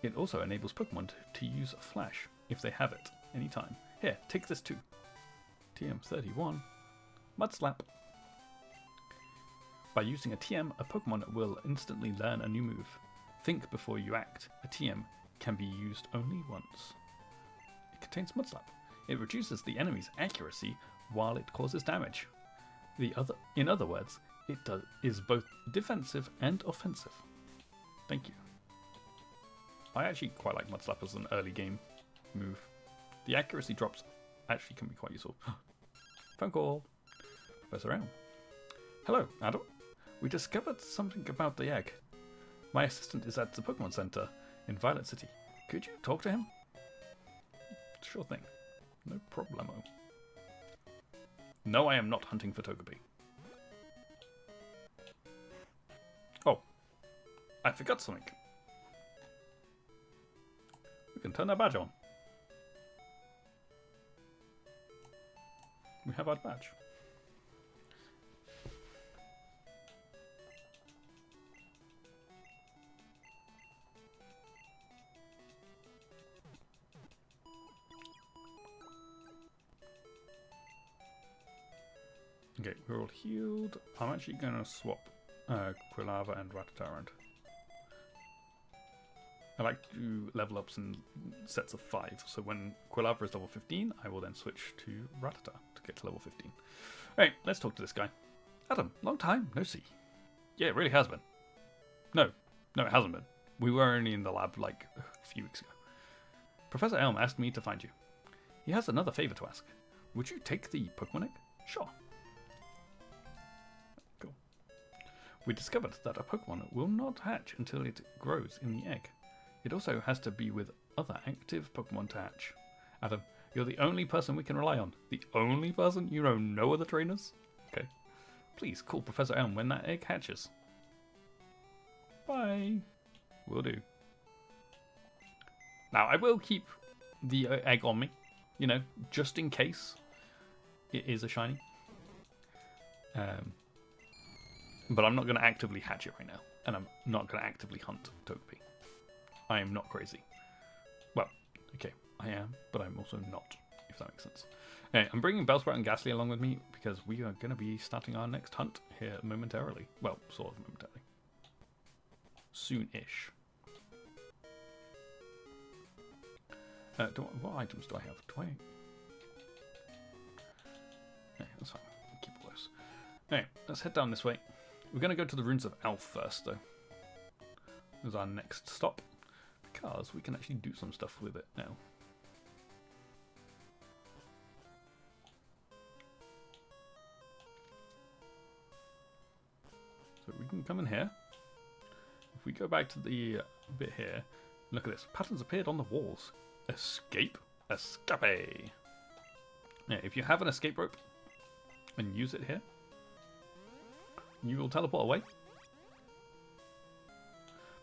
[SPEAKER 1] It also enables Pokemon to use Flash if they have it anytime. Here, take this too. TM31. Mud Slap. By using a TM, a Pokemon will instantly learn a new move. Think before you act. A TM can be used only once. It contains Mud Slap. It reduces the enemy's accuracy while it causes damage. In other words, it is both defensive and offensive. Thank you. I actually quite like Mud Slap as an early game move. The accuracy drops actually can be quite useful. Phone call. Professor Elm. Hello, Adam. We discovered something about the egg. My assistant is at the Pokemon Center in Violet City. Could you talk to him? Sure thing. No problemo. No, I am not hunting for Togepi. Oh. I forgot something. We can turn our badge on. We have our badge. Okay, we're all healed. I'm actually going to swap Quilava and Rattata around. I like to level ups in sets of 5, so when Quilava is level 15, I will then switch to Rattata to get to level 15. Alright, let's talk to this guy. Adam, long time, no see. Yeah, it really has been. No, it hasn't been. We were only in the lab like a few weeks ago. Professor Elm asked me to find you. He has another favour to ask. Would you take the Pokemon egg? Sure. Cool. We discovered that a Pokemon will not hatch until it grows in the egg. It also has to be with other active Pokemon to hatch. Adam, you're the only person we can rely on. The only person? You know no other trainers? Okay. Please call Professor Elm when that egg hatches. Bye. Will do. Now, I will keep the egg on me, you know, just in case it is a shiny. But I'm not going to actively hatch it right now. And I'm not going to actively hunt Togepi. I am not crazy. Well, okay, I am, but I'm also not, if that makes sense. Anyway, I'm bringing Bellsprout and Ghastly along with me because we are going to be starting our next hunt here momentarily. Well, sort of momentarily. Soon-ish. What items do I have? Do I... Okay, that's fine. I'll keep all those. Anyway, let's head down this way. We're going to go to the Ruins of Elf first, though. This is our next stop. Because we can actually do some stuff with it now. So we can come in here. if we go back to the bit here, look at this. Patterns appeared on the walls. Escape. Escape. Yeah, if you have an escape rope and use it here, you will teleport away.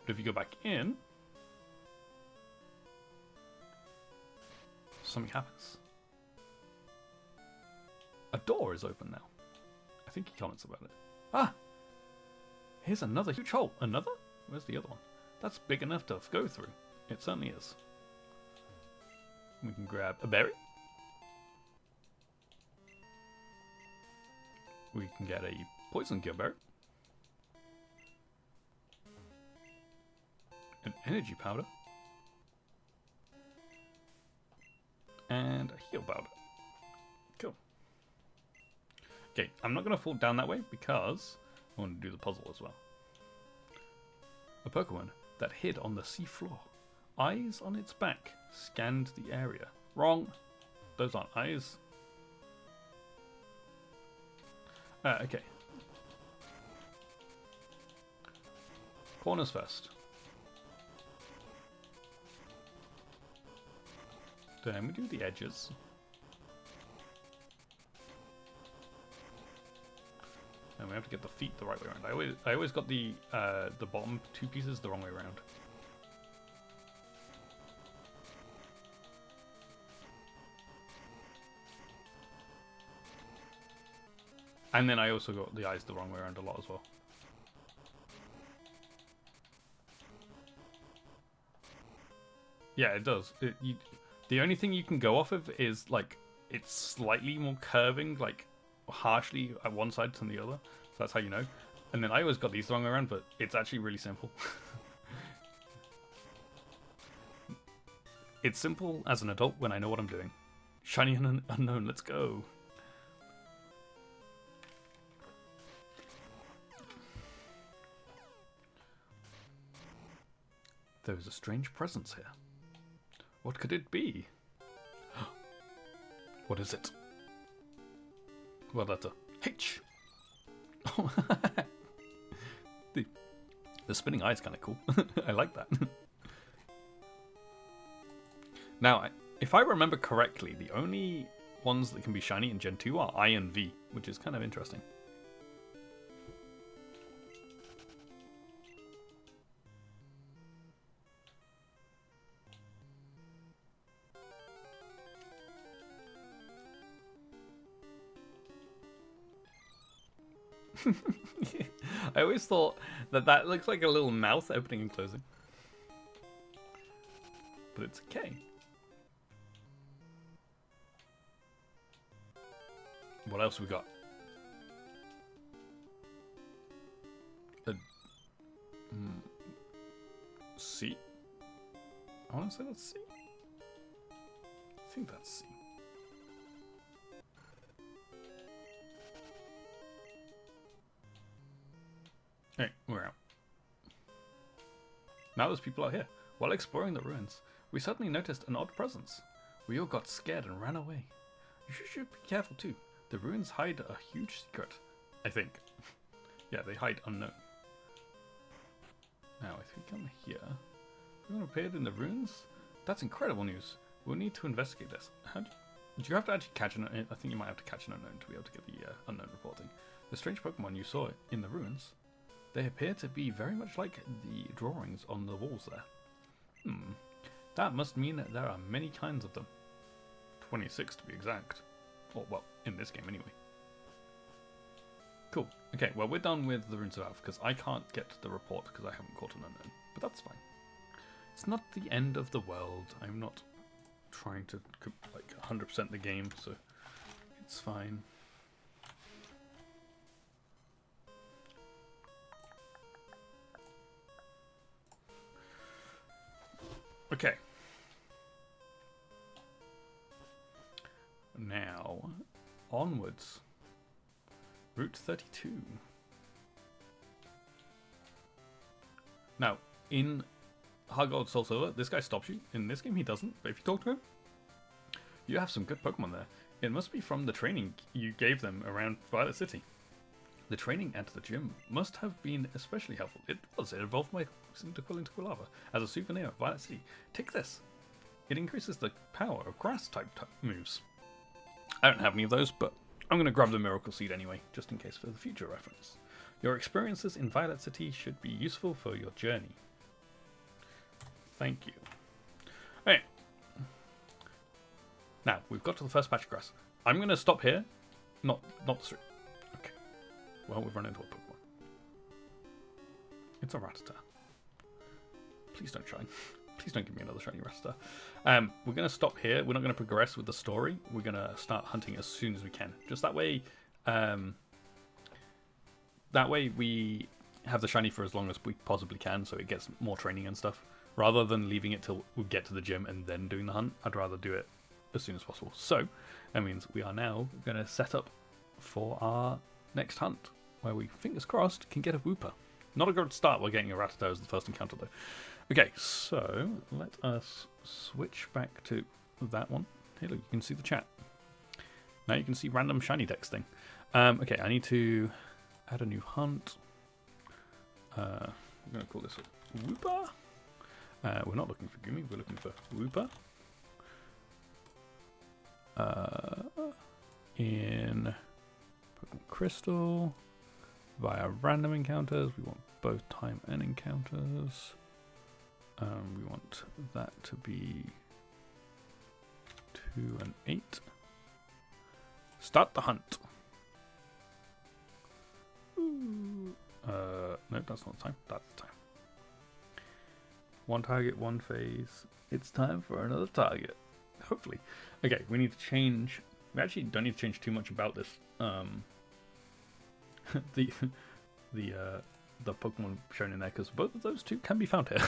[SPEAKER 1] But if you go back in, something happens. A door is open now. I think he comments about it. Ah! Here's another huge hole. Another? Where's the other one? That's big enough to go through. It certainly is. We can grab a berry. We can get a poison gilberry. An energy powder. And a heal powder. Cool. Okay, I'm not going to fall down that way because I want to do the puzzle as well. A Pokemon that hid on the sea floor. Eyes on its back scanned the area. Wrong. Those aren't eyes. Okay. Corners first. Then we do the edges. And we have to get the feet the right way around. I always got the bottom two pieces the wrong way around. And then I also got the eyes the wrong way around a lot as well. Yeah, it does. The only thing you can go off of is, like, it's slightly more curving, like, harshly at one side than the other. So that's how you know. And then I always got these the wrong way around, but it's actually really simple. It's simple as an adult when I know what I'm doing. Shiny and unknown, let's go. There is a strange presence here. What could it be? What is it? Well, that's a H. The spinning eye is kind of cool. I like that. Now, if I remember correctly, the only ones that can be shiny in Gen 2 are I and V, which is kind of interesting. I always thought that looks like a little mouth opening and closing. But it's okay. What else we got? C? I want to say that's C. I think that's C. Hey, we're out. Now there's people out here. While exploring the ruins, we suddenly noticed an odd presence. We all got scared and ran away. You should be careful too. The ruins hide a huge secret. I think. Yeah, they hide unknown. Now, if we come here, everyone appeared in the ruins? That's incredible news. We'll need to investigate this. Do you have to actually catch an unknown? I think you might have to catch an unknown to be able to get the unknown reporting. The strange Pokemon you saw in the ruins, they appear to be very much like the drawings on the walls there. That must mean that there are many kinds of them. 26 to be exact. Or, well, in this game anyway. Cool. Okay, well, we're done with the Runes of Alph, because I can't get the report because I haven't caught an unknown. But that's fine. It's not the end of the world. I'm not trying to, like, 100% the game, so it's fine. Okay. Now, onwards. Route 32. Now, in Heart Gold Soul Silver, this guy stops you. In this game, he doesn't. But if you talk to him, you have some good Pokemon there. It must be from the training you gave them around Violet City. The training at the gym must have been especially helpful. It was. It evolved my Cyndaquil into Quilava. As a souvenir of Violet City, take this. It increases the power of grass-type moves. I don't have any of those, but I'm going to grab the Miracle Seed anyway, just in case for the future reference. Your experiences in Violet City should be useful for your journey. Thank you. Okay. Now, we've got to the first patch of grass. I'm going to stop here. Not the street. Okay. Well, we've run into a Pokemon. It's a Rattata. Please don't shine. Please don't give me another shiny Rattata. We're going to stop here. We're not going to progress with the story. We're going to start hunting as soon as we can. Just that way, we have the shiny for as long as we possibly can, so it gets more training and stuff. Rather than leaving it till we get to the gym and then doing the hunt, I'd rather do it as soon as possible. So, that means we are now going to set up for our next hunt, where we, fingers crossed, can get a Wooper. Not a good start while getting a Rattata as the first encounter, though. Okay, so let us switch back to that one. Hey, look, you can see the chat. Now you can see random shiny dex thing. Okay, I need to add a new hunt. I'm going to call this a Wooper. We're not looking for Gumi, we're looking for Wooper. In Pokemon Crystal, via random encounters, we want both time and encounters. We want that to be 2 and 8. Start the hunt. No, that's not the time. That's the time. One target, one phase. It's time for another target. Hopefully. Okay, we need to change. We actually don't need to change too much about this. The Pokemon shown in there, because both of those two can be found here.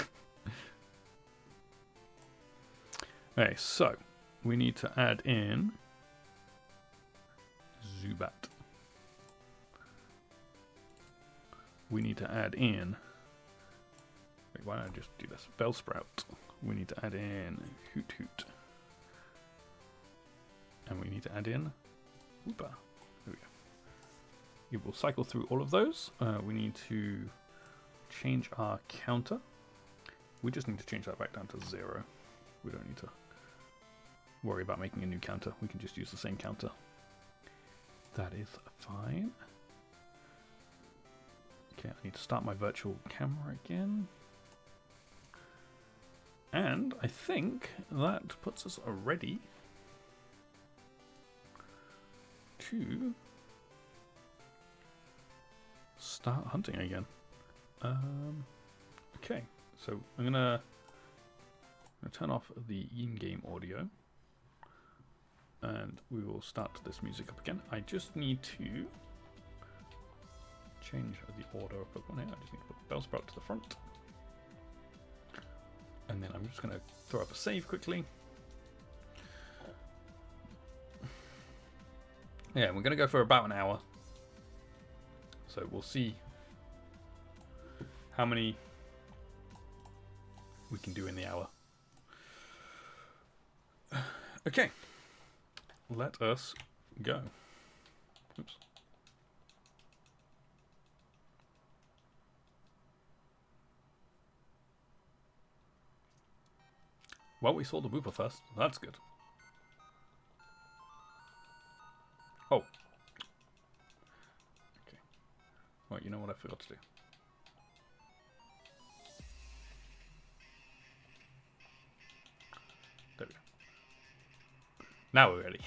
[SPEAKER 1] Okay, so we need to add in Zubat. We need to add in. Wait, why don't I just do this? Bellsprout. We need to add in Hoot Hoot. And we need to add in Wooper. There we go. It will cycle through all of those. We need to change our counter. We just need to change that back down to 0. We don't need to worry about making a new counter. We can just use the same counter. That is fine. Okay, I need to start my virtual camera again. And I think that puts us ready to start hunting again. Okay, so I'm gonna turn off the in-game audio, and we will start this music up again. I just need to change the order of Pokemon here. I just need to put Bellsprout to the front, and then I'm just gonna throw up a save quickly. Yeah, we're gonna go for about an hour. So we'll see how many we can do in the hour. Okay, let us go. Oops. Well, we saw the Wooper first. That's good. Oh. Okay. Well, you know what I forgot to do. There we go. Now we're ready.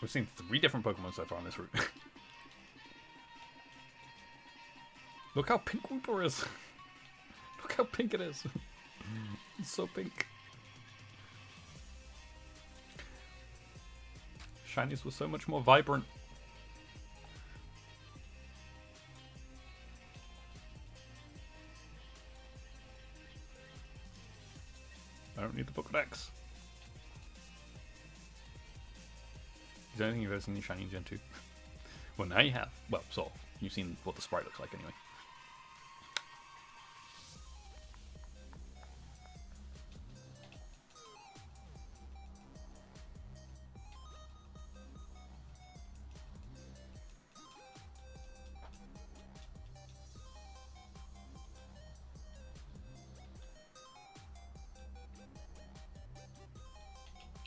[SPEAKER 1] We've seen 3 different Pokemon so far on this route. Look how pink Wooper is. Look how pink it is. It's so pink. Shinies were so much more vibrant. I don't need the Pokédex. I don't think you've ever seen any shiny in Gen 2. Well, now you have. Well, sort of. You've seen what the sprite looks like anyway.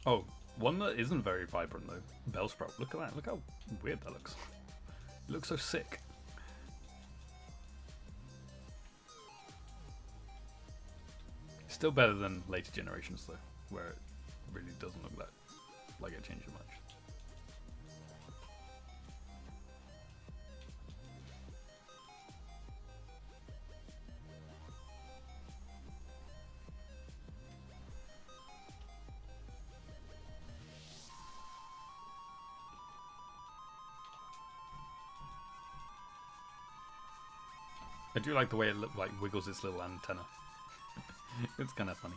[SPEAKER 1] Oh, one that isn't very vibrant though. Bellsprout. Look at that. Look how weird that looks. It looks so sick. Still better than later generations though, where it really doesn't look like it changed much. I do like the way it wiggles its little antenna. It's kind of funny.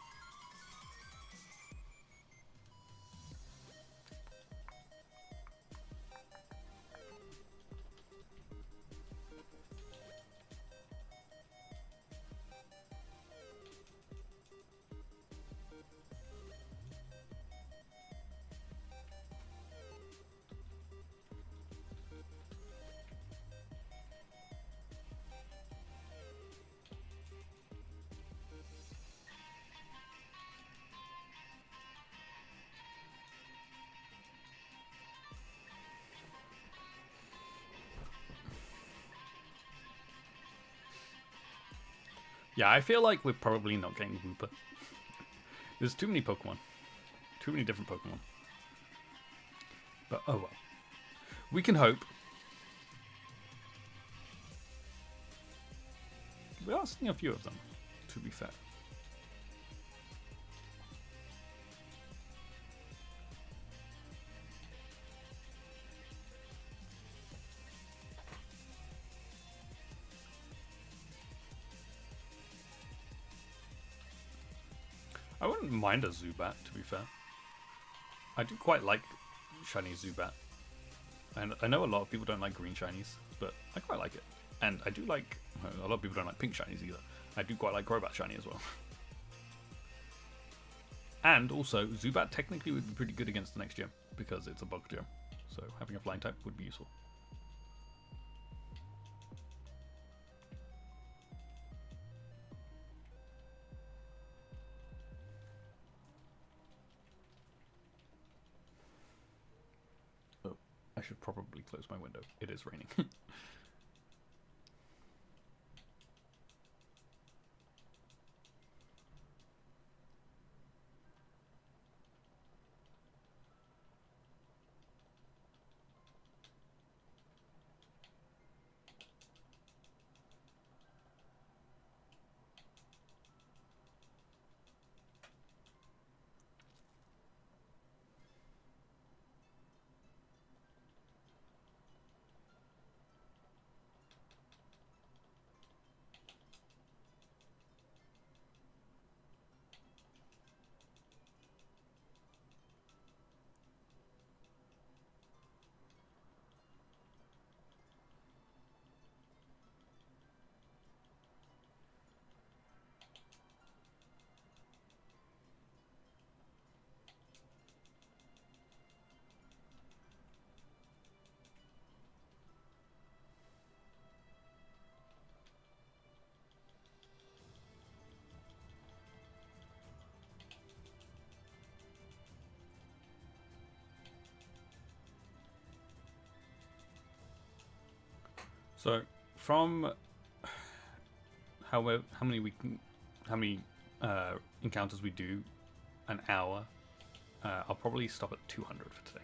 [SPEAKER 1] Yeah, I feel like we're probably not getting Wooper. There's too many Pokemon. Too many different Pokemon. But oh well. We can hope. We are seeing a few of them, to be fair. I wouldn't mind a Zubat, to be fair. I do quite like shiny Zubat. And I know a lot of people don't like green shinies, but I quite like it. And I do like... A lot of people don't like pink shinies either. I do quite like Crobat shiny as well. And also, Zubat technically would be pretty good against the next gym, because it's a bug gym. So having a flying type would be useful. I should probably close my window. It is raining. So, from how many encounters we do an hour, I'll probably stop at 200 for today.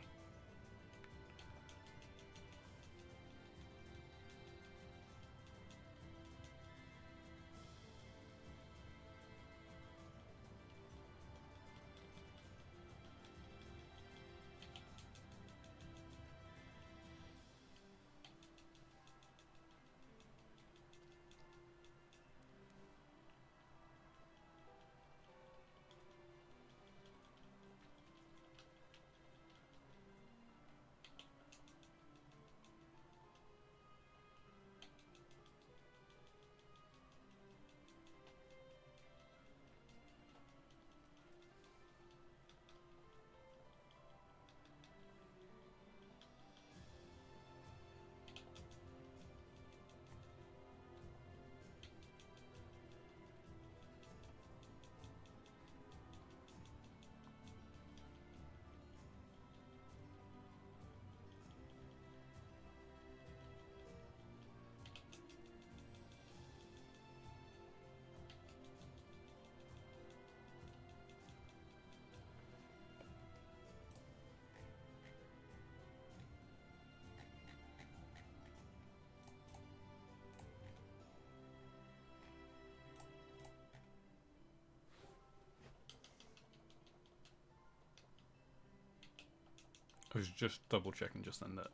[SPEAKER 1] I was just double checking just then that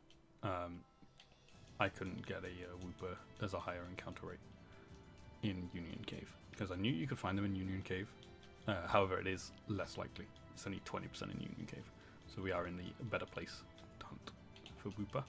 [SPEAKER 1] I couldn't get a Wooper as a higher encounter rate in Union Cave, because I knew you could find them in Union Cave. However, it is less likely. It's only 20% in Union Cave, so we are in the better place to hunt for Wooper.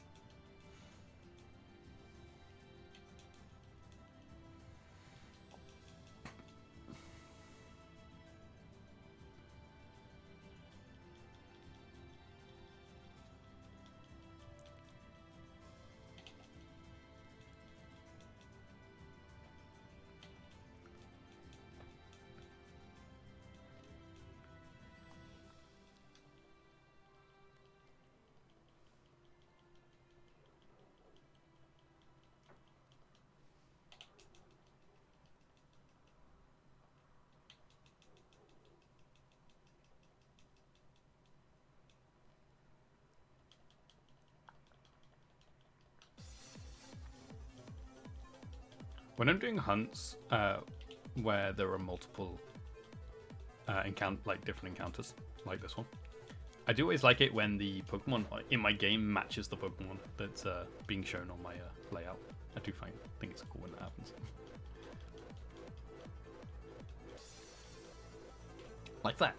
[SPEAKER 1] When I'm doing hunts where there are multiple different encounters, like this one, I do always like it when the Pokemon in my game matches the Pokemon that's being shown on my layout. I do think it's cool when that happens. Like that.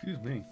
[SPEAKER 1] Excuse me.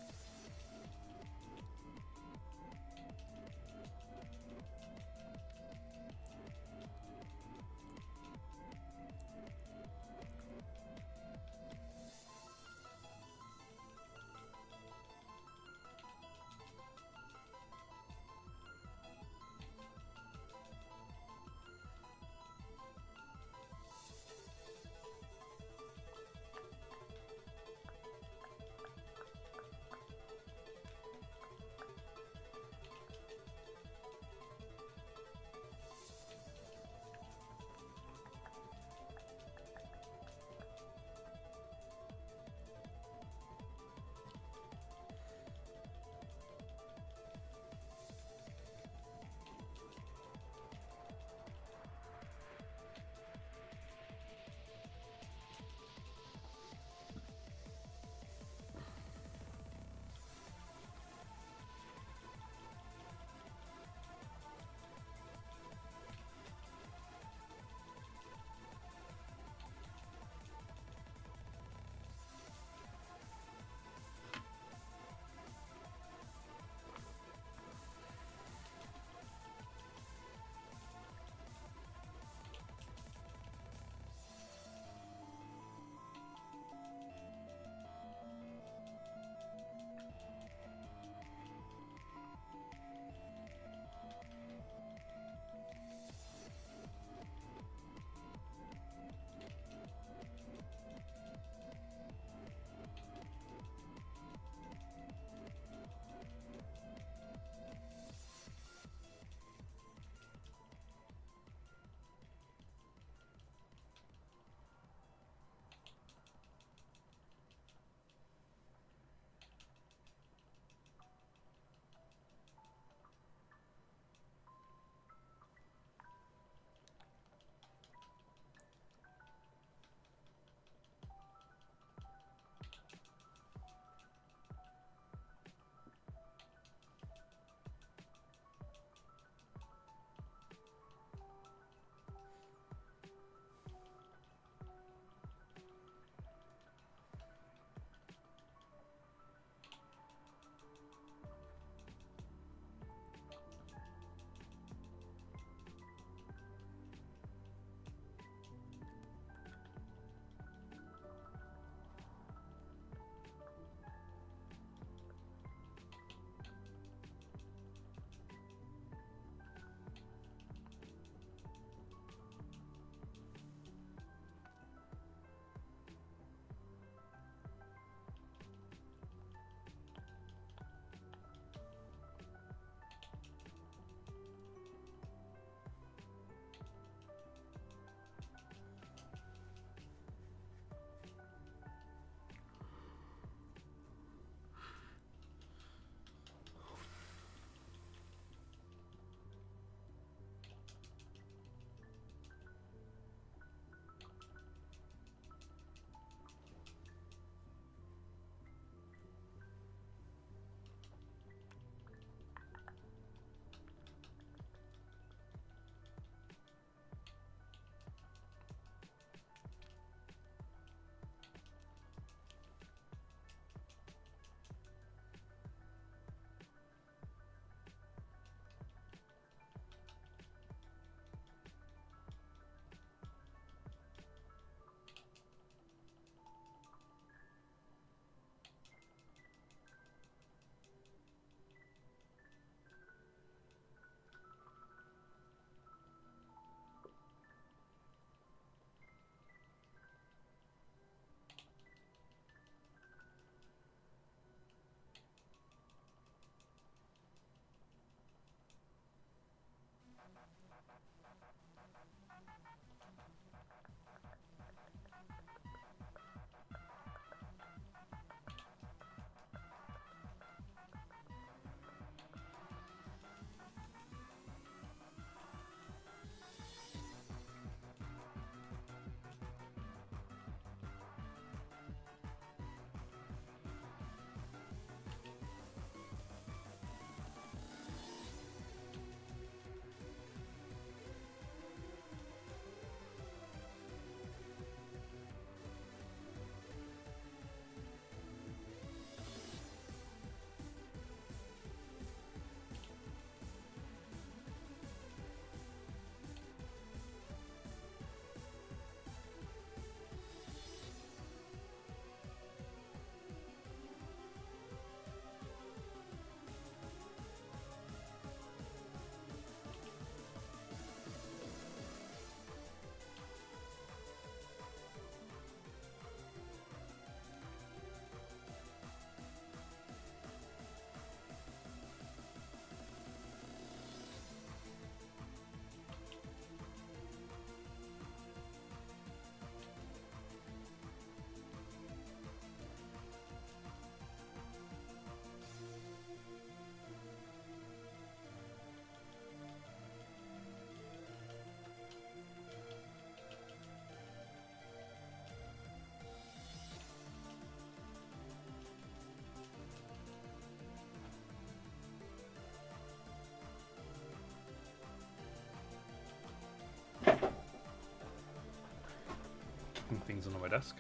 [SPEAKER 1] things on my desk.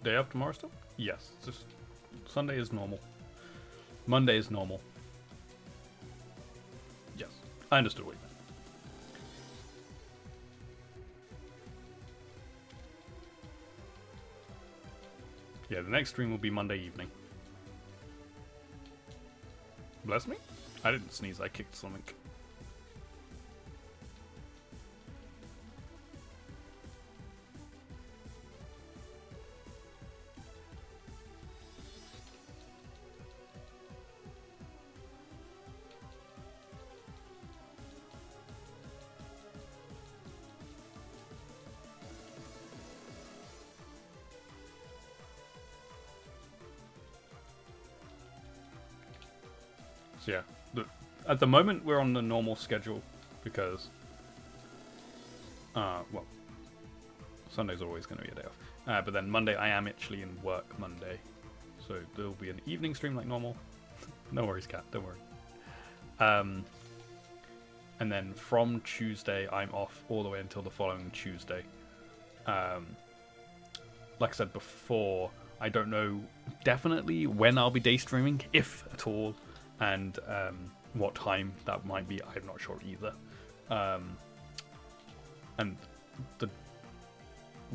[SPEAKER 1] Day off tomorrow still? Yes. Just Sunday is normal. Monday is normal. Yes. I understood what you meant. Yeah, the next stream will be Monday evening. Bless me? I didn't sneeze, I kicked something. So yeah, at the moment we're on the normal schedule because, well, Sunday's always going to be a day off. But then Monday I am actually in work Monday, so there'll be an evening stream like normal. No worries, Kat, don't worry. And then from Tuesday I'm off all the way until the following Tuesday. Like I said before, I don't know definitely when I'll be day streaming, if at all, and what time that might be, I'm not sure either. And the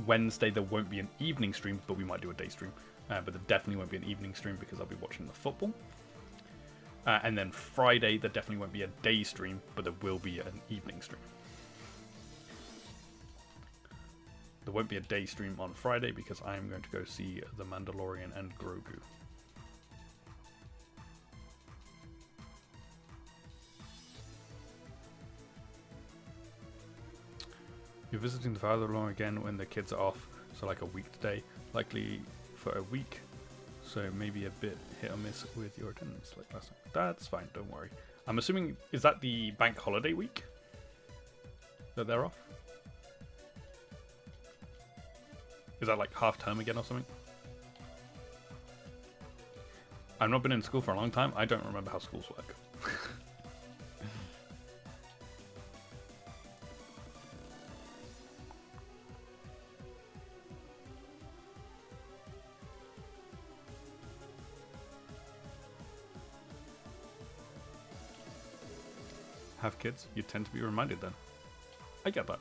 [SPEAKER 1] Wednesday there won't be an evening stream, but we might do a day stream. But there definitely won't be an evening stream because I'll be watching the football. And then Friday there definitely won't be a day stream, but there will be an evening stream. There won't be a day stream on Friday because I am going to go see The Mandalorian and Grogu. You're visiting the father-in-law again when the kids are off, so like a week today, likely for a week, so maybe a bit hit or miss with your attendance like last time. That's fine, don't worry. I'm assuming, is that the bank holiday week that they're off? Is that like half term again or something? I've not been in school for a long time, I don't remember how schools work. Have kids, you tend to be reminded then. I get that.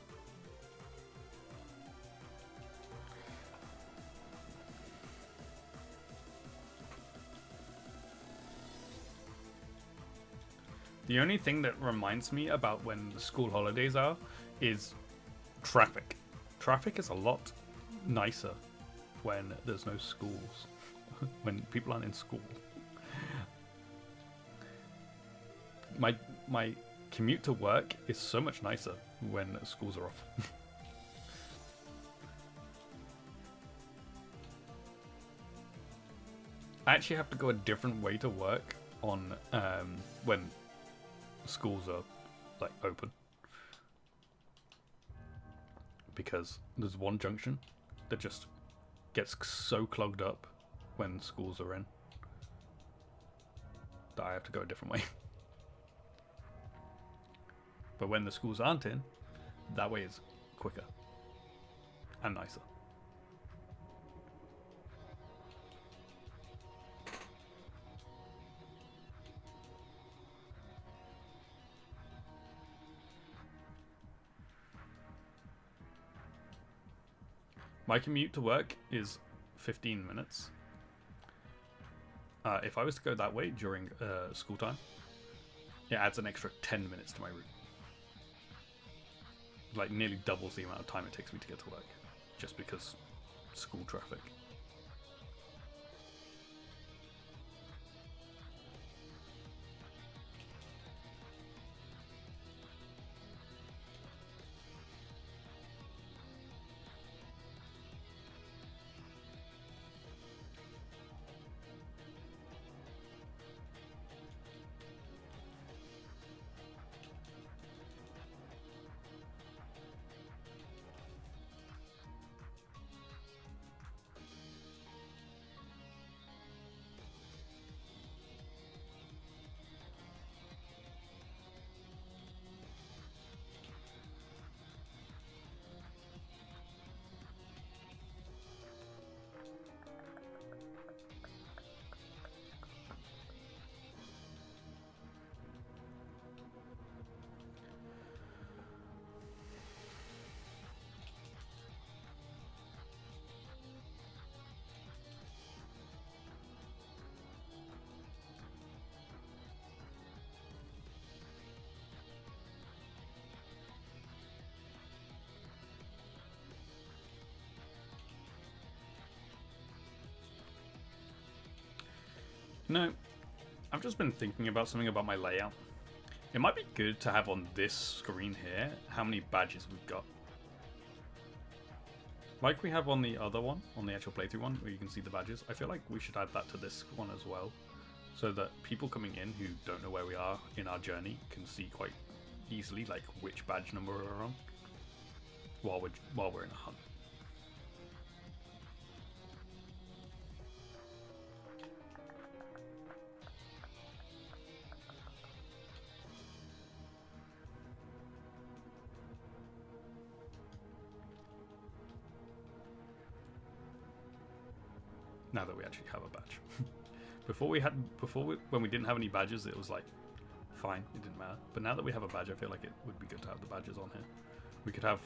[SPEAKER 1] The only thing that reminds me about when the school holidays are is traffic. Traffic is a lot nicer when there's no schools, when people aren't in school. My commute to work is so much nicer when schools are off. I actually have to go a different way to work on when schools are like open, because there's one junction that just gets so clogged up when schools are in that I have to go a different way. But when the schools aren't in, that way is quicker and nicer. My commute to work is 15 minutes. If I was to go that way during school time, it adds an extra 10 minutes to my route. Like nearly doubles the amount of time it takes me to get to work, just because school traffic. No, I've just been thinking about something about my layout. It might be good to have on this screen here how many badges we've got. Like we have on the other one, on the actual playthrough one, where you can see the badges. I feel like we should add that to this one as well, so that people coming in who don't know where we are in our journey can see quite easily like which badge number we're on while we're in a hunt. Now that we actually have a badge. When we didn't have any badges, it was like fine, it didn't matter. But now that we have a badge, I feel like it would be good to have the badges on here. We could have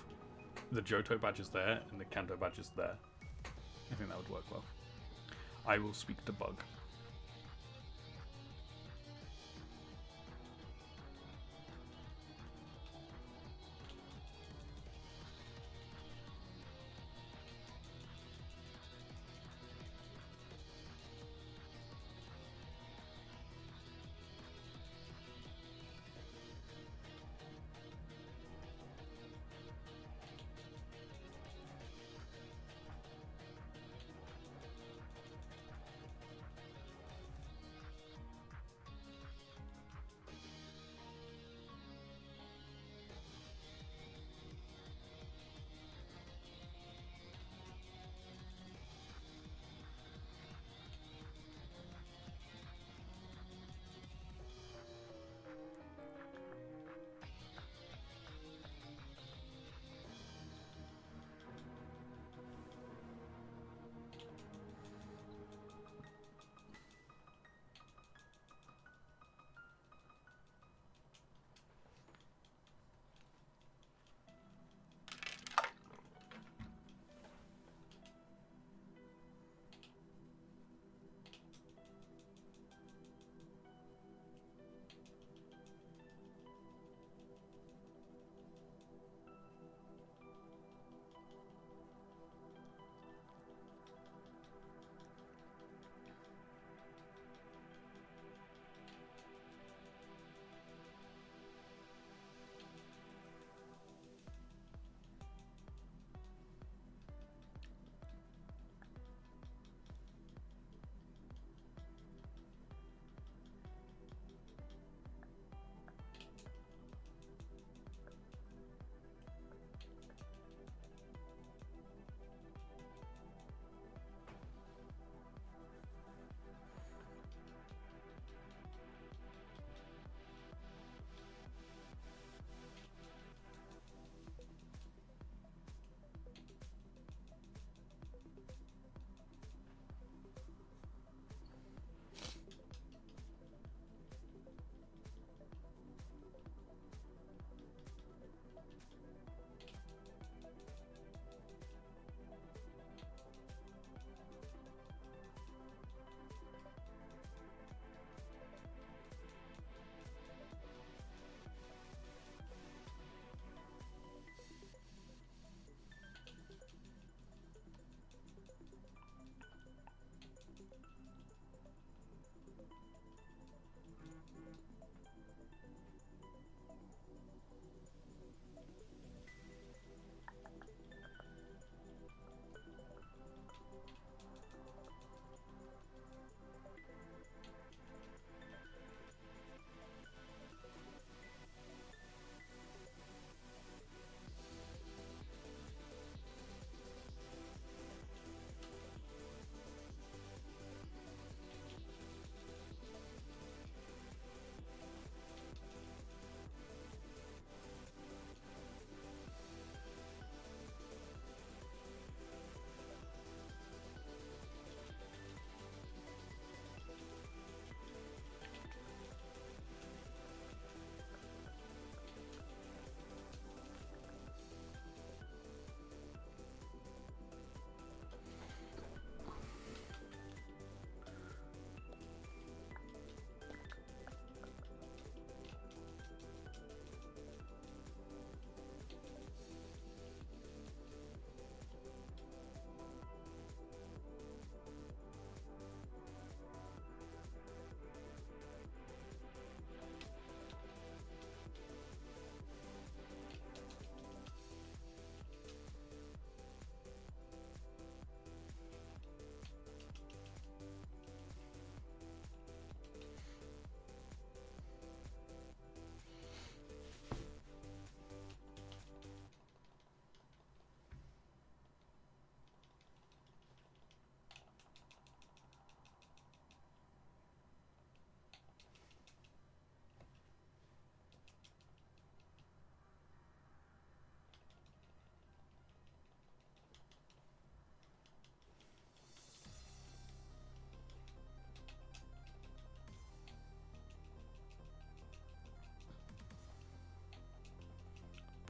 [SPEAKER 1] the Johto badges there and the Kanto badges there. I think that would work well. I will speak to Bug.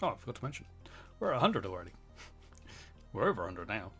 [SPEAKER 1] Oh, I forgot to mention. We're at 100 already. We're over 100 now.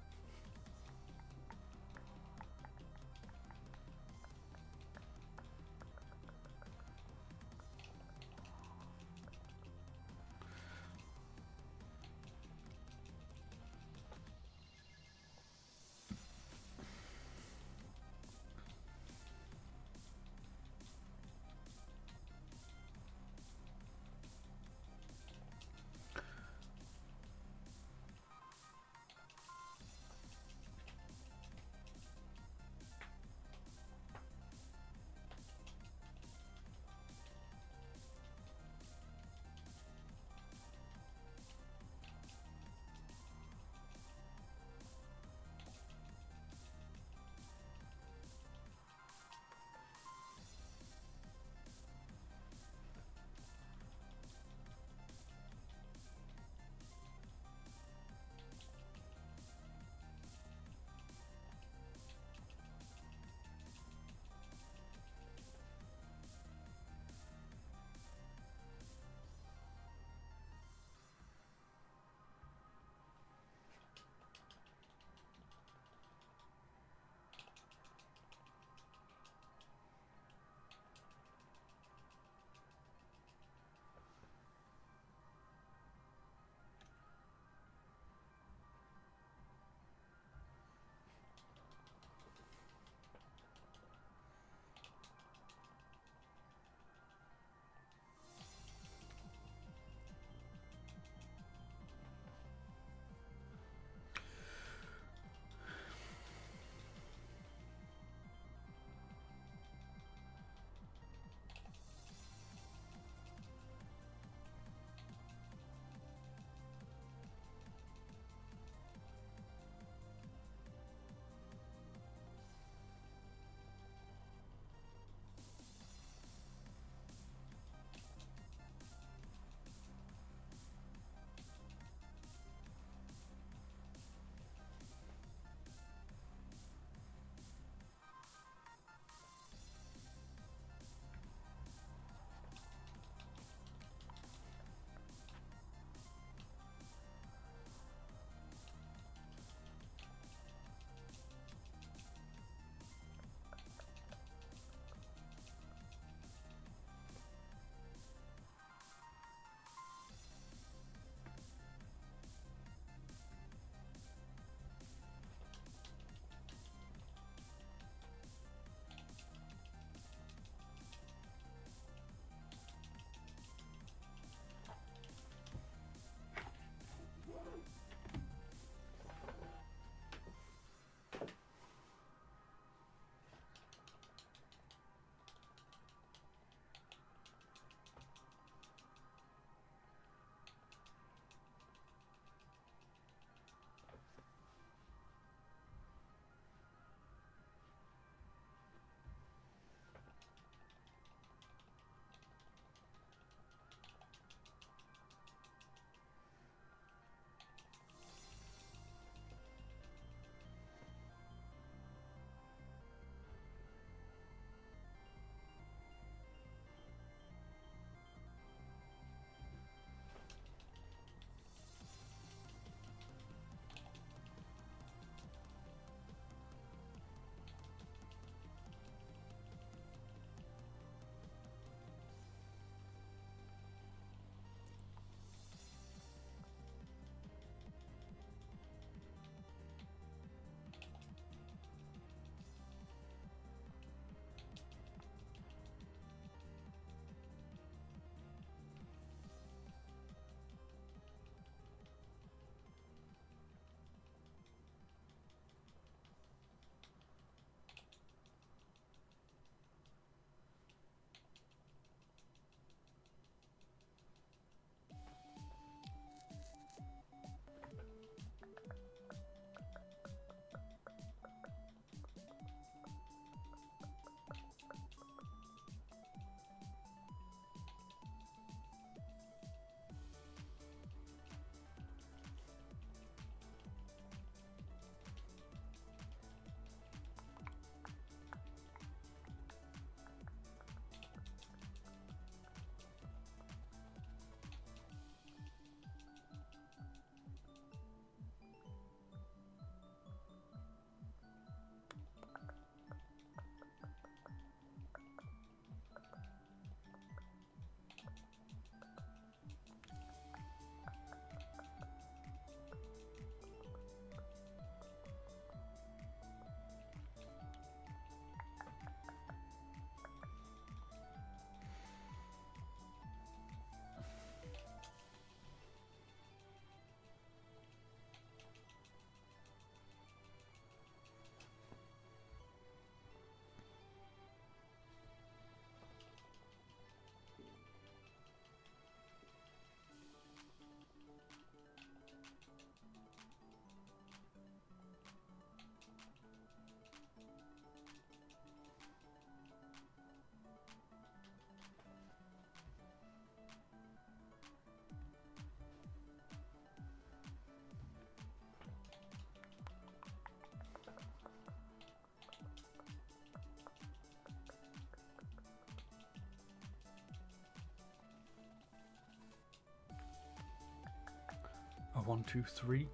[SPEAKER 1] 1, 2, 3.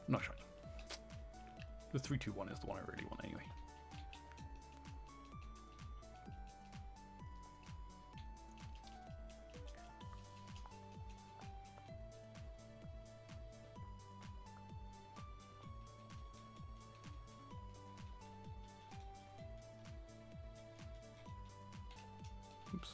[SPEAKER 1] Not shiny. The 3, 2, 1 is the one I really want anyway. Oops.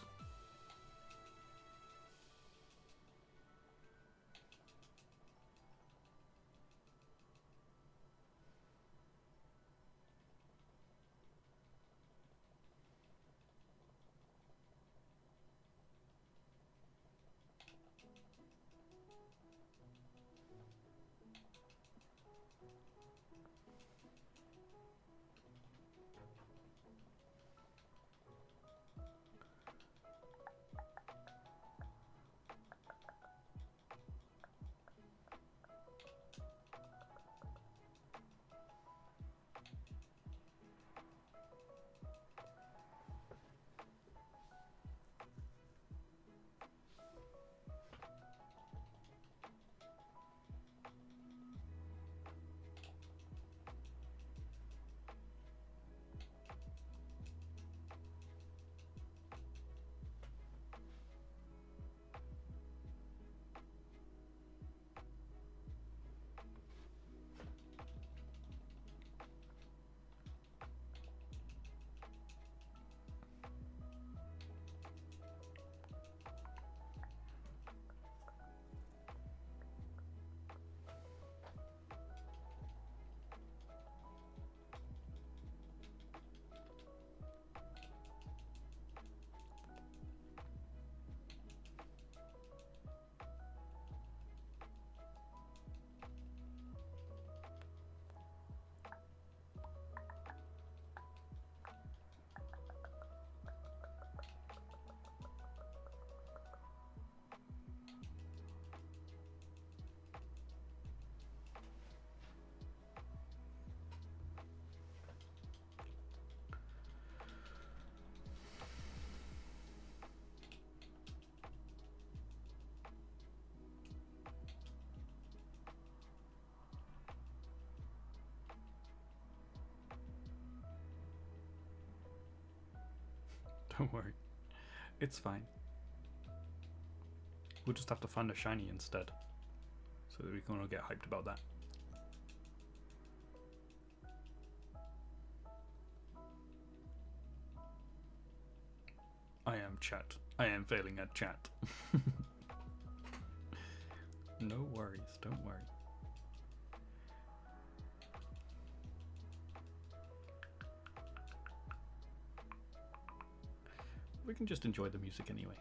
[SPEAKER 1] Don't worry. It's fine. We'll just have to find a shiny instead. So that we can all get hyped about that. I am chat. I am failing at chat. No worries, don't worry. We can just enjoy the music anyway.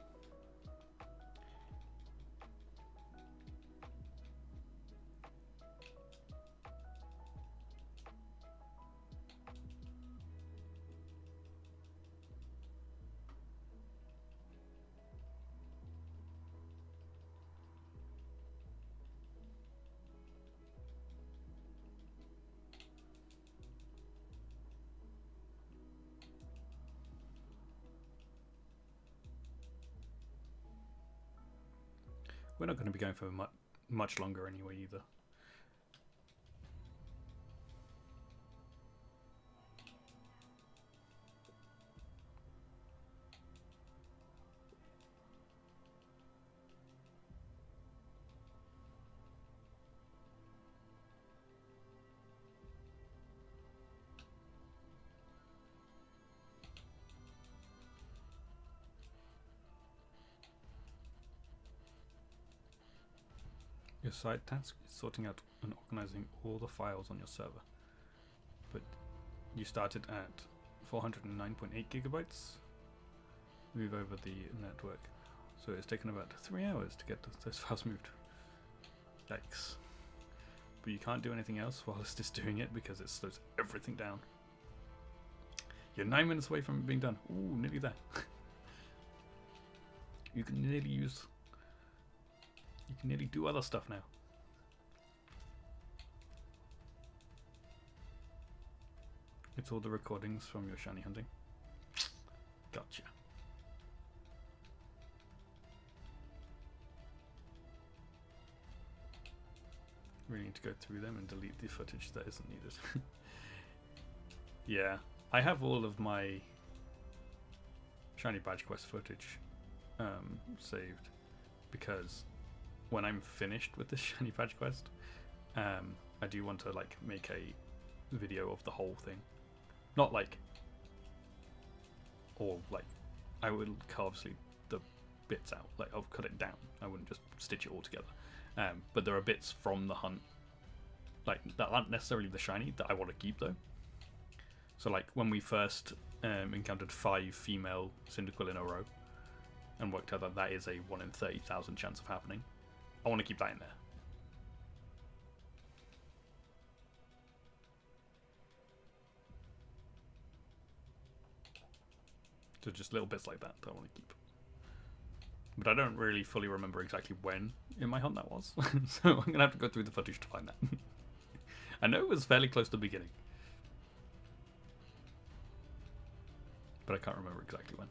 [SPEAKER 1] We're not going to be going for much longer anyway either. Your side task is sorting out and organizing all the files on your server. But you started at 409.8 gigabytes. Move over the network. So it's taken about 3 hours to get those files moved. Yikes. But you can't do anything else while it's just doing it because it slows everything down. You're 9 minutes away from it being done. Ooh, nearly there. You can nearly do other stuff now. It's all the recordings from your shiny hunting. Gotcha. really need to go through them and delete the footage that isn't needed. Yeah, I have all of my Shiny Badge Quest footage saved, because when I'm finished with this Shiny Badge Quest, I do want to like make a video of the whole thing. Not like, or like, I would cut obviously the bits out. Like I'll cut it down. I wouldn't just stitch it all together. But there are bits from the hunt, like that aren't necessarily the shiny, that I want to keep though. So like when we first encountered 5 female Cyndaquil in a row, and worked out that that is a 1 in 30,000 chance of happening, I want to keep that in there. So just little bits like that I want to keep. But I don't really fully remember exactly when in my hunt that was. So I'm going to have to go through the footage to find that. I know it was fairly close to the beginning, but I can't remember exactly when.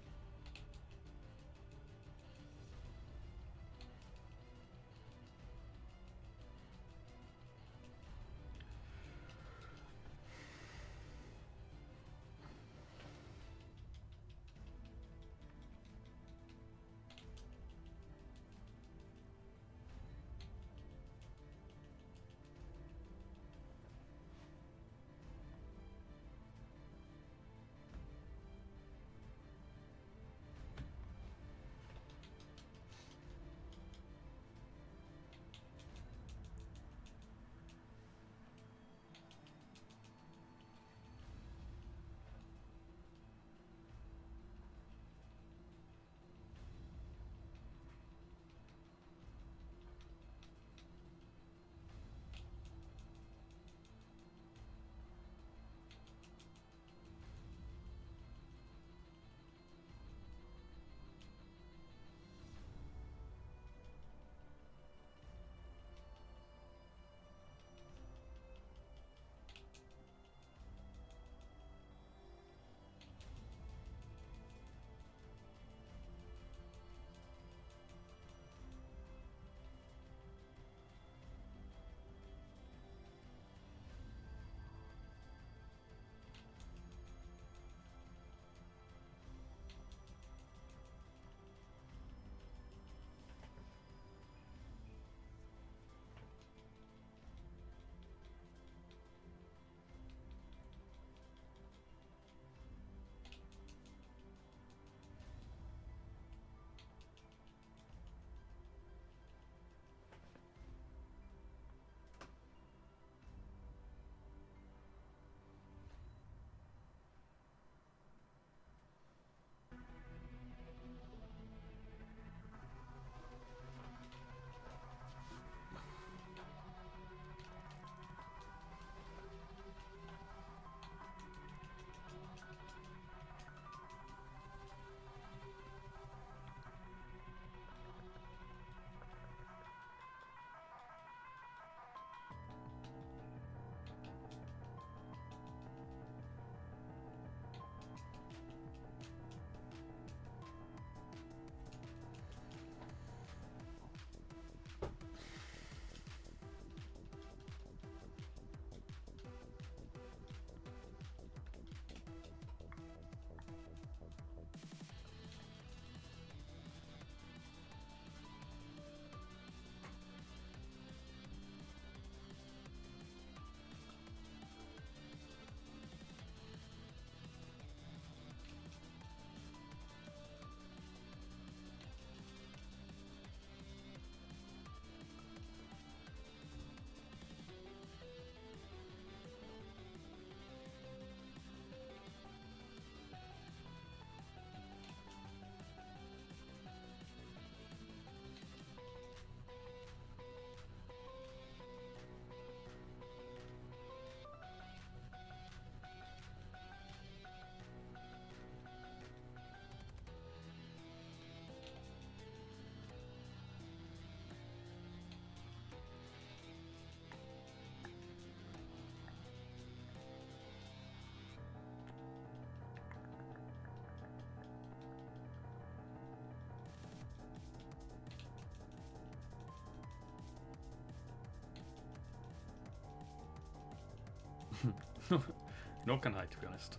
[SPEAKER 1] Nor can I, to be honest.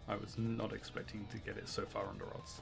[SPEAKER 1] I was not expecting to get it so far under odds.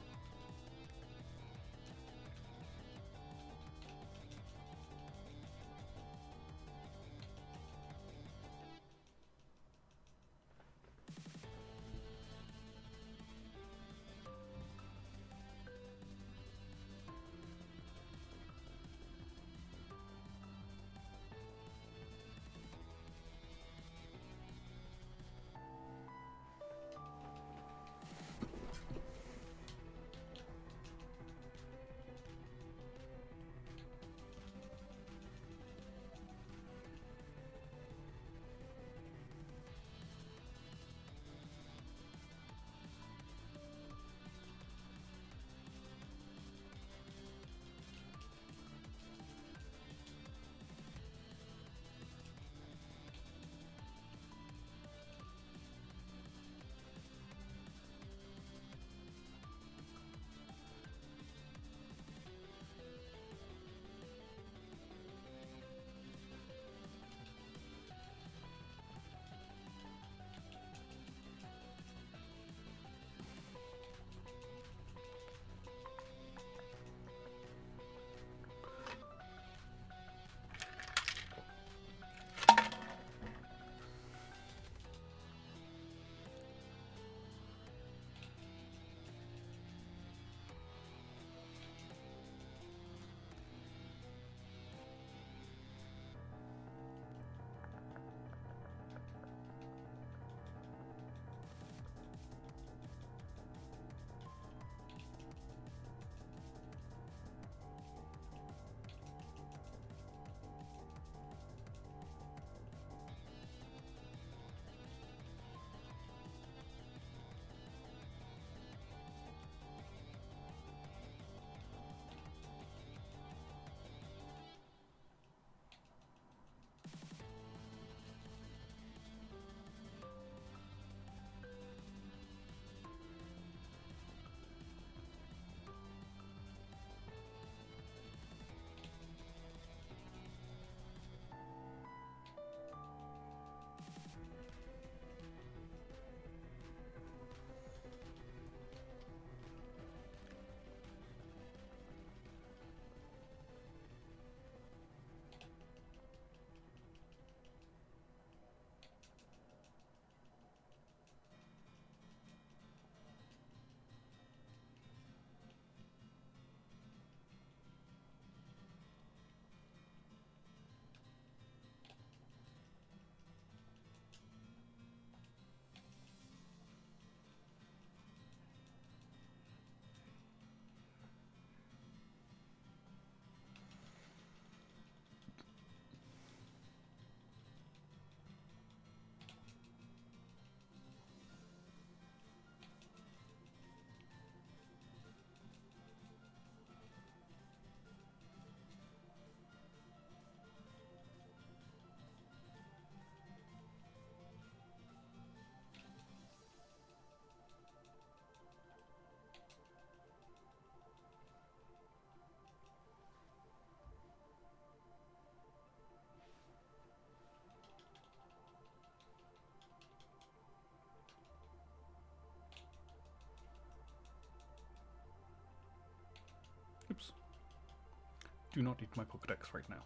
[SPEAKER 1] Oops. Do not eat my Pokedex right now.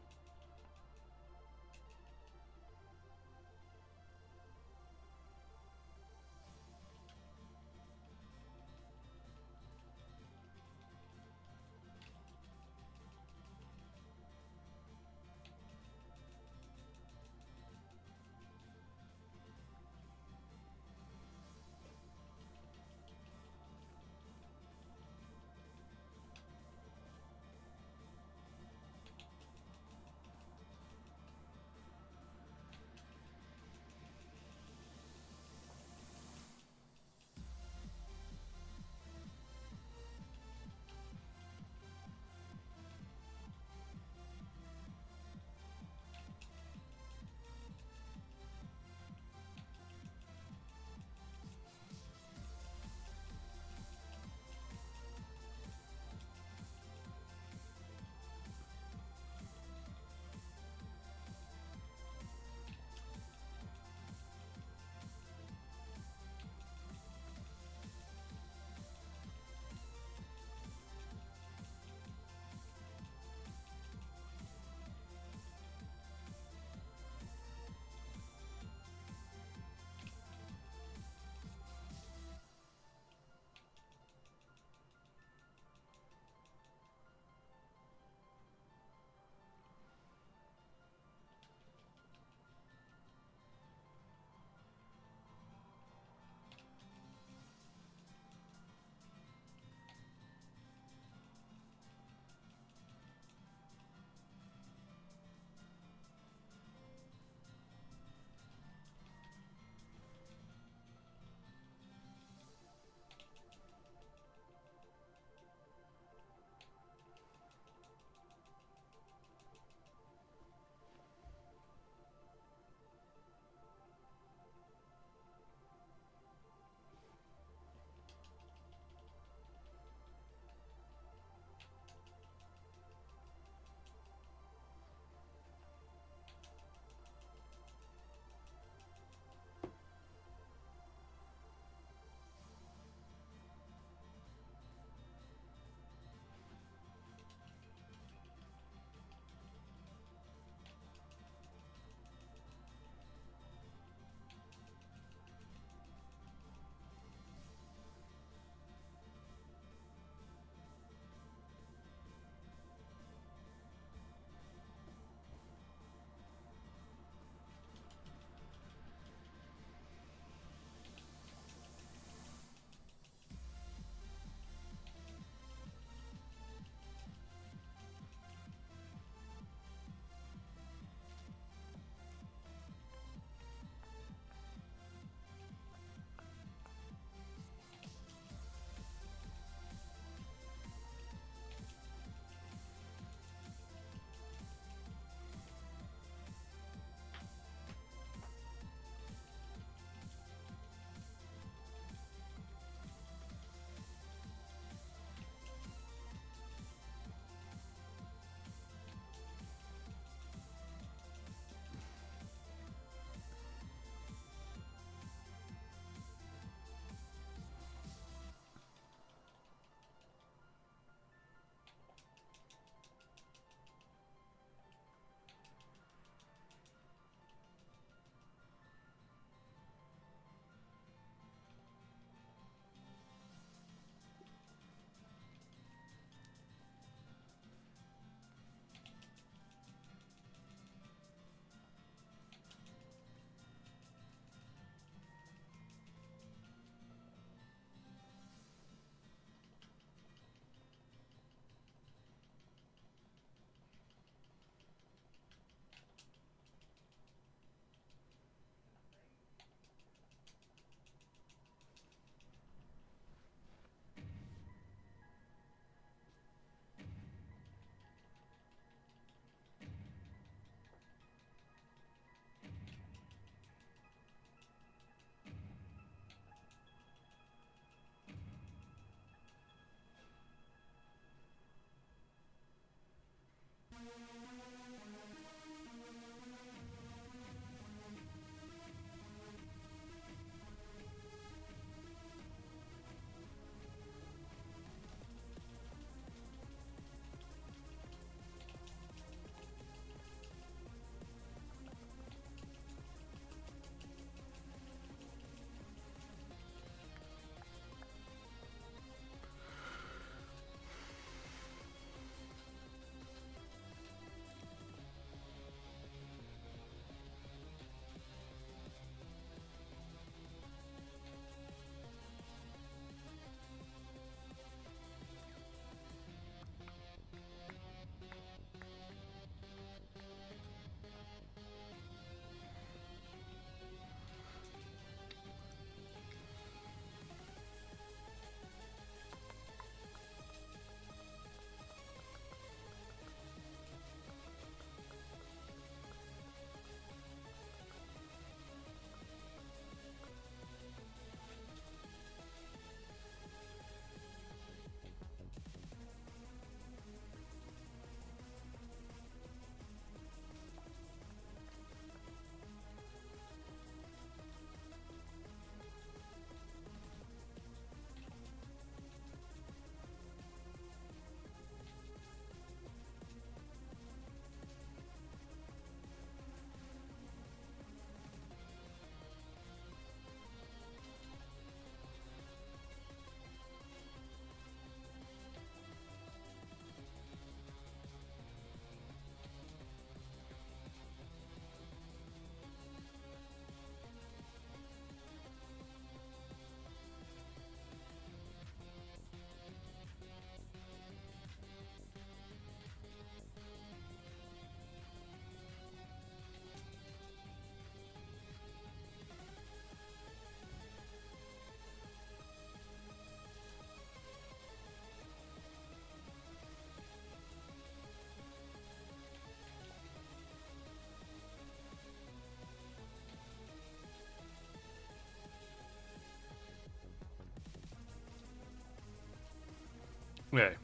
[SPEAKER 1] Okay,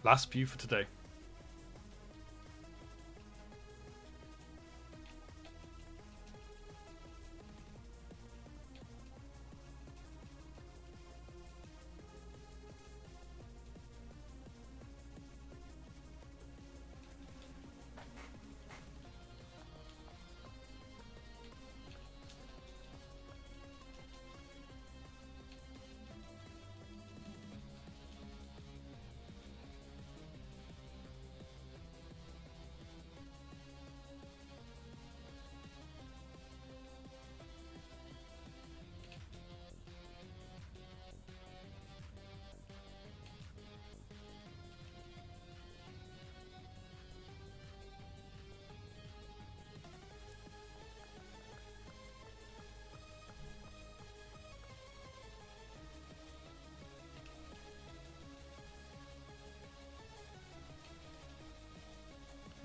[SPEAKER 1] last view for today.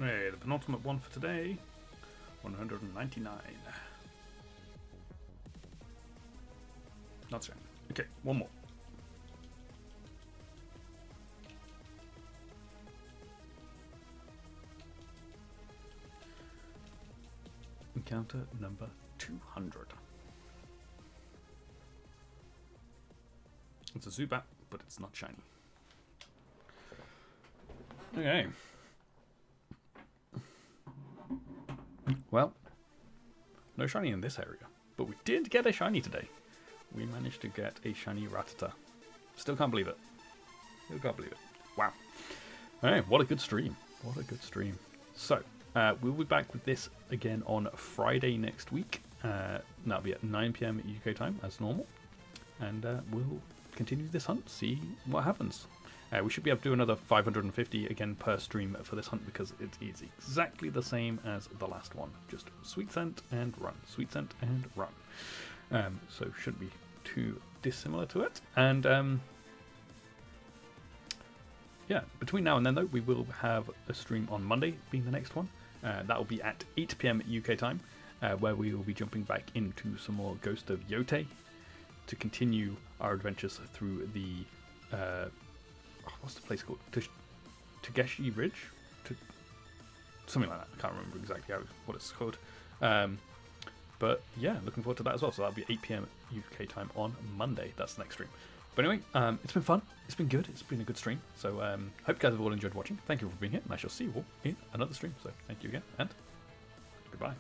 [SPEAKER 1] Okay, the penultimate one for today, 199. Not shiny. Okay, one more. Encounter number 200. It's a Zubat, but it's not shiny. Okay. Well, no shiny in this area, but we did get a shiny today. We managed to get a shiny Rattata. Still can't believe it. Still can't believe it. Wow. Alright, what a good stream. What a good stream. So, we'll be back with this again on Friday next week. That'll be at 9 PM UK time, as normal. And we'll continue this hunt, see what happens. We should be able to do another 550 again per stream for this hunt because it is exactly the same as the last one. Just sweet scent and run. Sweet scent and run. So shouldn't be too dissimilar to it. And yeah, between now and then though, we will have a stream on Monday being the next one. That will be at 8 PM UK time, where we will be jumping back into some more Ghost of Yotei to continue our adventures through the what's the place called? Tageshi Ridge? something like that. I can't remember exactly what it's called. But yeah, looking forward to that as well. So that'll be 8 p.m. UK time on Monday. That's the next stream. But anyway, it's been fun. It's been good. It's been a good stream. So hope you guys have all enjoyed watching. Thank you for being here, and I shall see you all in another stream. So thank you again, and goodbye.